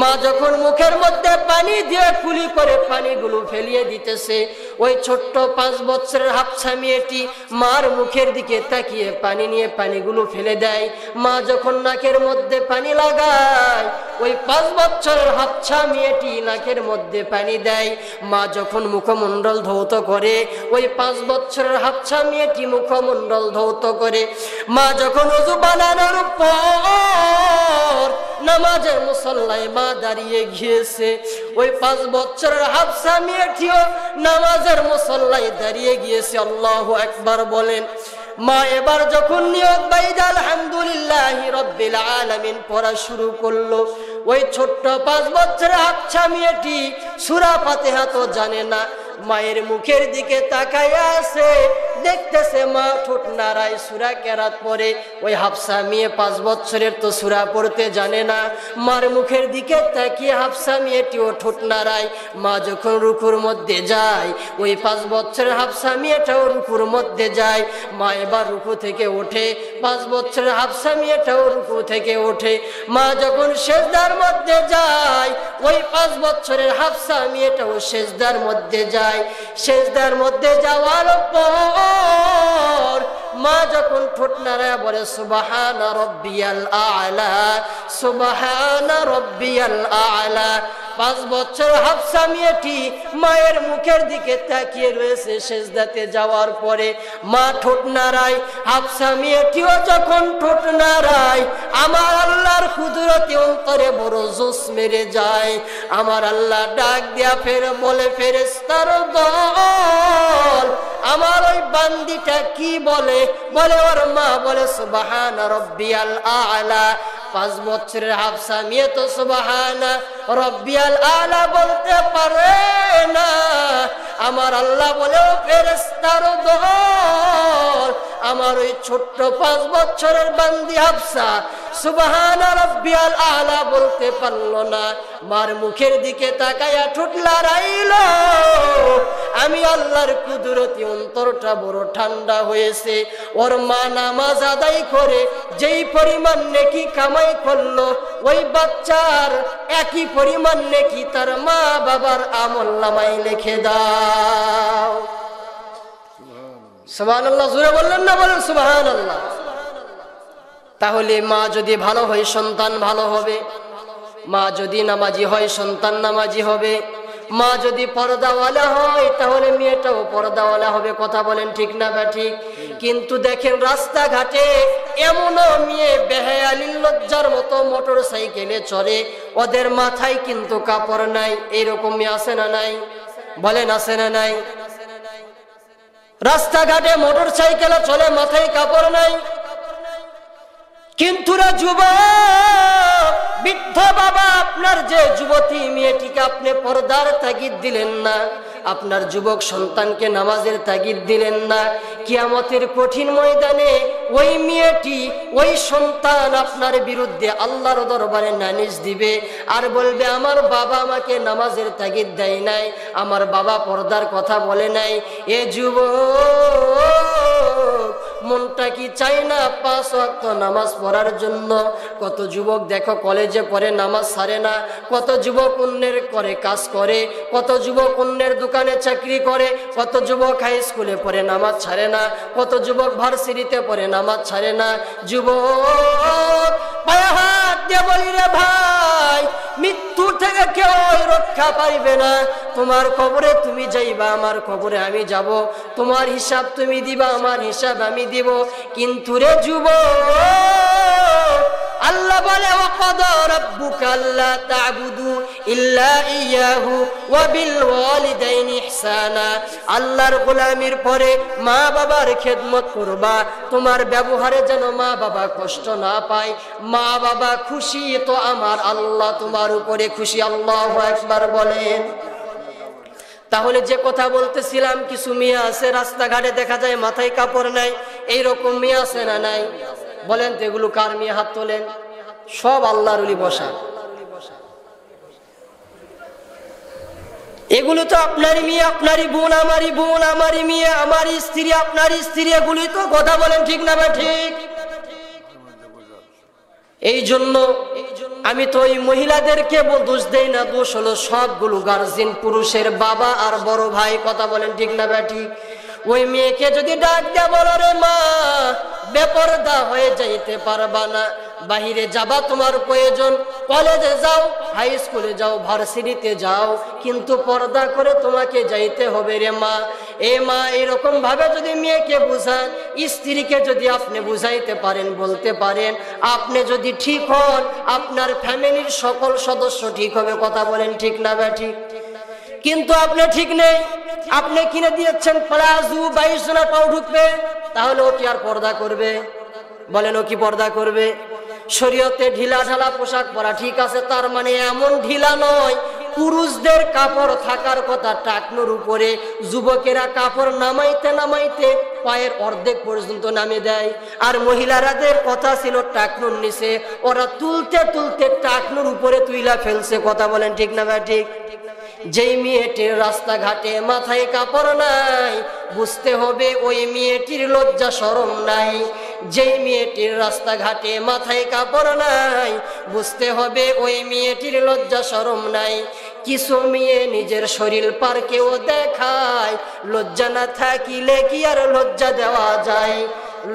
মা যখন মুখের মধ্যে পানি দিয়ে কুলি করে পানিগুলো ফেলিয়ে দিতেছে, ওই ছোট্ট 5 বছরের হাফসা মেয়েটি মার মুখের দিকে তাকিয়ে পানি নিয়ে পানিগুলো ফেলে দেয়। মা যখন নাকের মধ্যে পানি লাগায়, ওই 5 বছরের হাফসা মেয়েটি নাকের মধ্যে পানি দেয়। মা যখন মুখমণ্ডল ধৌত করে, ওই 5 বছরের হাফসা মেয়েটি মুখমণ্ডল ধৌত করে। মা যখন ওযু বানানোর পর নামাজের মুসল্লায় মা দাঁড়িয়ে গিয়েছে, ওই 5 বছরের হাফসা মেয়েটিও নামাজের মুসল্লায় দাঁড়িয়ে গিয়েছে। আল্লাহু আকবার বলেন। মা এবার যখন নিয়ত বাইদা আলহামদুলিল্লাহি রাব্বিল আলামিন পড়া শুরু করলো, ওই ছোট্ট 5 বছরের হাফসা মেয়েটি সূরা ফাতিহা তো জানে না, মায়ের মুখের দিকে তাকায় আছে, দেখতেছে মা ঠোঁট নাড়ায়, সূরা কেরাত পড়ে। ওই হাফসা মেয়ে 5 বছরের তো সূরা পড়তে জানে না, মার মুখের দিকে তাকিয়ে হাফসা মেয়েটিও ঠোঁট নাড়ায়। মা যখন রুকুর মধ্যে যায়, ওই 5 বছরের হাফসা মেয়েটাও রুকুর মধ্যে যায়। মা এবার রুকু থেকে ওঠে, 5 বছরের হাফসা মেয়েটাও রুকু থেকে ওঠে। মা যখন সিজদার মধ্যে যায়, ওই 5 বছরের হাফসা মেয়েটাও সিজদার মধ্যে যায়। সিজদার মধ্যে যাওয়ার পর মা যখন ঠোঁট নাড়ায় বলে সুবহানা রাব্বিয়াল আ'লা, সুবহানা রাব্বিয়াল আ'লা। 5 বছর হাফসা মেয়েটি মায়ের মুখের দিকে তাকিয়ে রয়েছে। সিজদাতে যাওয়ার পরে মা ঠোঁট নাড়ায়, হাফসা মেয়েটিও যখন ঠোঁট নাড়ায়, আমার আল্লাহর কুদরতে অন্তরে বড় জোশ মেরে যায়। আমার আল্লাহ ডাক দিয়া ফের বলে, ফেরেশতার দল আমার ওই বান্দিটা কি বলে, বলে ওর মা বলে সুবহানা রাব্বিয়াল আ'লা। 5 বছরের হাফসা মেয়ে তো সুবহানা রাব্বিয়াল আ'লা বলতে পারে না। আমার আল্লাহ বলে ও ফেরেশতার দল, আমার ওই ছোট্ট 5 বছরের বান্দি হাফসা সুবহানা রাব্বিয়াল আ'লা বলতে পারলো না। মার মুখের দিকে তাকায়া ঠোঁট লড়াইলো। আমি আল্লাহর কুদরতি অন্তরটা বড় ঠান্ডা হয়েছে। ওর মা নামাজ আদায় করে যেই পরিমাণ নেকি কামাই করলো, ওই বাচ্চার একই পরিমাণ নেকি তার মা বাবার আমলনামায় লিখে দাও। সুবহানাল্লাহ, জোরে বললেন না? বলেন সুবহানাল্লাহ। তাহলে মা যদি ভালো হয় সন্তান ভালো হবে, মা যদি নামাজি হয় সন্তান নামাজি হবে, মা যদি পর্দাওয়ালা হয় তাহলে মেয়েটাও পর্দাওয়ালা হবে। কথা বলেন ঠিক না বা ঠিক? কিন্তু দেখেন রাস্তাঘাটে এমনও মেয়ে বেহায়ালির লজ্জার মতো মোটর সাইকেলে চড়ে, ওদের মাথায় কিন্তু কাপড় নাই। এইরকম মেয়ে আছে না নাই? বলেন আছে না নাই? রাস্তাঘাটে মোটর সাইকেলে চলে, মাথায় কাপড় নাই। কিন্তু রে যুবক, বৃদ্ধ বাবা, আপনার যে যুবতী মেয়েটিকে আপনি পর্দার তাগিদ দিলেন না, আপনার যুবক সন্তানকে নামাজের তাগিদ দিলেন না, কিয়ামতের কঠিন ময়দানে ওই মেয়েটি, ওই সন্তান আপনার বিরুদ্ধে আল্লাহর দরবারে নালিশ দিবে আর বলবে আমার বাবা আমাকে নামাজের তাগিদ দেয় নাই, আমার বাবা পর্দার কথা বলে নাই। এ যুবক, মনটা কি চাই না 5 ওয়াক্ত নামাজ পড়ার জন্য? কত যুবক দেখো কলেজে পড়ে নামাজ ছাড়ে না, কত যুবক অন্যের করে কাজ করে, কত যুবক অন্যের দোকানে চাকরি করে, কত যুবক হাই স্কুলে পড়ে নামাজ ছাড়ে না, কত যুবক ভার্সিটিতে পড়ে নামাজ ছাড়ে না। যুবক, পায়ে হাত দিয়ে বলি রে ভাই, মৃত্যু থেকে কেউ রক্ষা পাইবে না। তোমার কবরে তুমি যাইবা, আমার কবরে আমি যাব, তোমার হিসাব তুমি দিবা, আমার হিসাব আমি দিব। কিন্তু রে যুবক, আল্লাহ বলে ওয়াকাদা রাব্বুকা আল্লা তা'বুদু ইল্লা ইয়াহু ওয়া বিল ওয়ালিদাইনি ইহসানা। আল্লাহর গোলামির পরে মা বাবার খেদমত করবা, তোমার ব্যবহারে যেন মা বাবা কষ্ট না পায়। মা বাবা খুশি তো আমার আল্লাহ তোমার উপরে খুশি। আল্লাহু আকবার বলেন। তাহলে যে কথা বলতেছিলাম, কিছু মেয়ে আছে রাস্তাঘাটে দেখা যায় মাথায় কাপড় নাই, এইরকম মেয়ে আছে না নাই? বলেন তো এগুলো কার মেয়ে? হাত তোলেন। সব আল্লাহর ওলি বসা। এগুলো তো আপনারই মেয়ে, আপনারই বোন, আমারই বোন, আমারই মেয়ে, আমারই স্ত্রী, আপনারই স্ত্রী, এগুলি তো। কথা বলেন ঠিক না বা ঠিক? এই জন্য আমি তো ওই মহিলাদেরকে দোষ দেই না, দোষ হলো সবগুলো গার্জিয়ান, পুরুষের বাবা আর বড় ভাই। কথা বলেন ঠিক না বা ঠিক? ওই মেয়েকে যদি ডাক দেয়া বলো রে মা, বেপরদা হয়ে যাইতে পারবা না, বাহিরে যাবা তোমার প্রয়োজন, কলেজে যাও, হাই স্কুলে যাও, ভার্সিটিতে যাও, কিন্তু পর্দা করে তোমাকে যাইতে হবে রে মা। এ মা, এরকম ভাবে যদি মেয়েকে বুঝান, স্ত্রীকে যদি আপনি বুঝাইতে পারেন, বলতে পারেন, আপনি যদি ঠিক হন, আপনার ফ্যামিলির সকল সদস্য ঠিক হবে। কথা বলেন ঠিক না বা ঠিক? কিন্তু আপনি ঠিক নেই, আপনি কিনে দিয়েছেন প্লাজো, 22 জনা পাও ঢুকবে, তাহলে ও কি আর পর্দা করবে? বলেন, ও কি পর্দা করবে? শরীয়তে ঢিলা ঢালা পোশাক পরা ঠিক আছে, তার মানে এমন ঢিলা নয়। পুরুষদের কাপড় থাকার কথা টাকনুর উপরে, যুবকেরা কাপড় নামাইতে নামাইতে পায়ের অর্ধেক পর্যন্ত নামে দেয়, আর মহিলারাদের কথা ছিল টাকনুর নিচে, ওরা তুলতে তুলতে টাকনুর উপরে তুইলা ফেলছে। কথা বলেন ঠিক না ভাই ঠিক? যেই মেয়েটির রাস্তাঘাটে মাথায় কাপড় নাই, বুঝতে হবে ওই মেয়েটির লজ্জা শরম নাই। যেই মেয়েটির রাস্তাঘাটে মাথায় কাপড় নাই, বুঝতে হবে ওই মেয়েটির লজ্জা শরম নাই। কিছু মেয়ে নিজের শরীর পার্কেও দেখায়, লজ্জা না থাকিলে কি আর লজ্জা দেওয়া যায়?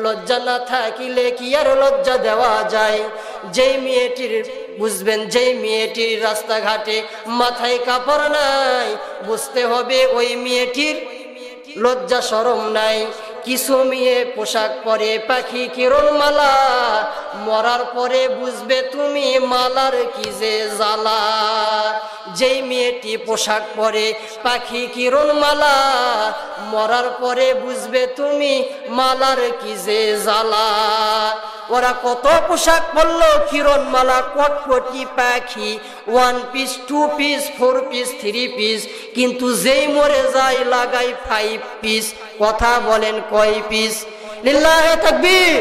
লজ্জা না থাকিলে কি আর লজ্জা দেওয়া যায়? যেই মেয়েটির বুঝবেন, যেই মেয়েটির রাস্তাঘাটে মাথায় কাপড় নাই, বুঝতে হবে ওই মেয়েটির লজ্জা শরম নাই। কিছু মেয়ে পোশাক পরে পাখি কিরণ মালা, মরার পরে বুঝবে তুমি মালার কি যে জ্বালা। যেই মেয়েটি পোশাক পরে পাখি কিরণমালা, মরার পরে বুঝবে তুমি মালার কি যে জ্বালা। ওরা কত পোশাক পরলো, কিরণমালা, কটকটি পাখি, 1 পিস 2 পিস 4 পিস 3 পিস, কিন্তু যেই মরে যায় লাগাই 5 পিস। কথা বলেন কয় পিস? লিল্লাহে তাকবীর।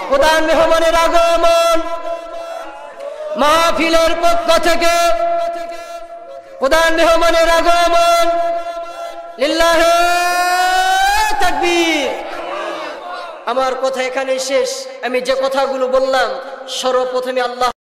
খোদার মেহমানের আগমন, মাহফিলের পক্ষ থেকে খোদার মেহমানের আগমন, লিল্লাহে তাকবীর। আমার কথা এখানে শেষ। আমি যে কথাগুলো বললাম সর্বপ্রথমে আল্লাহ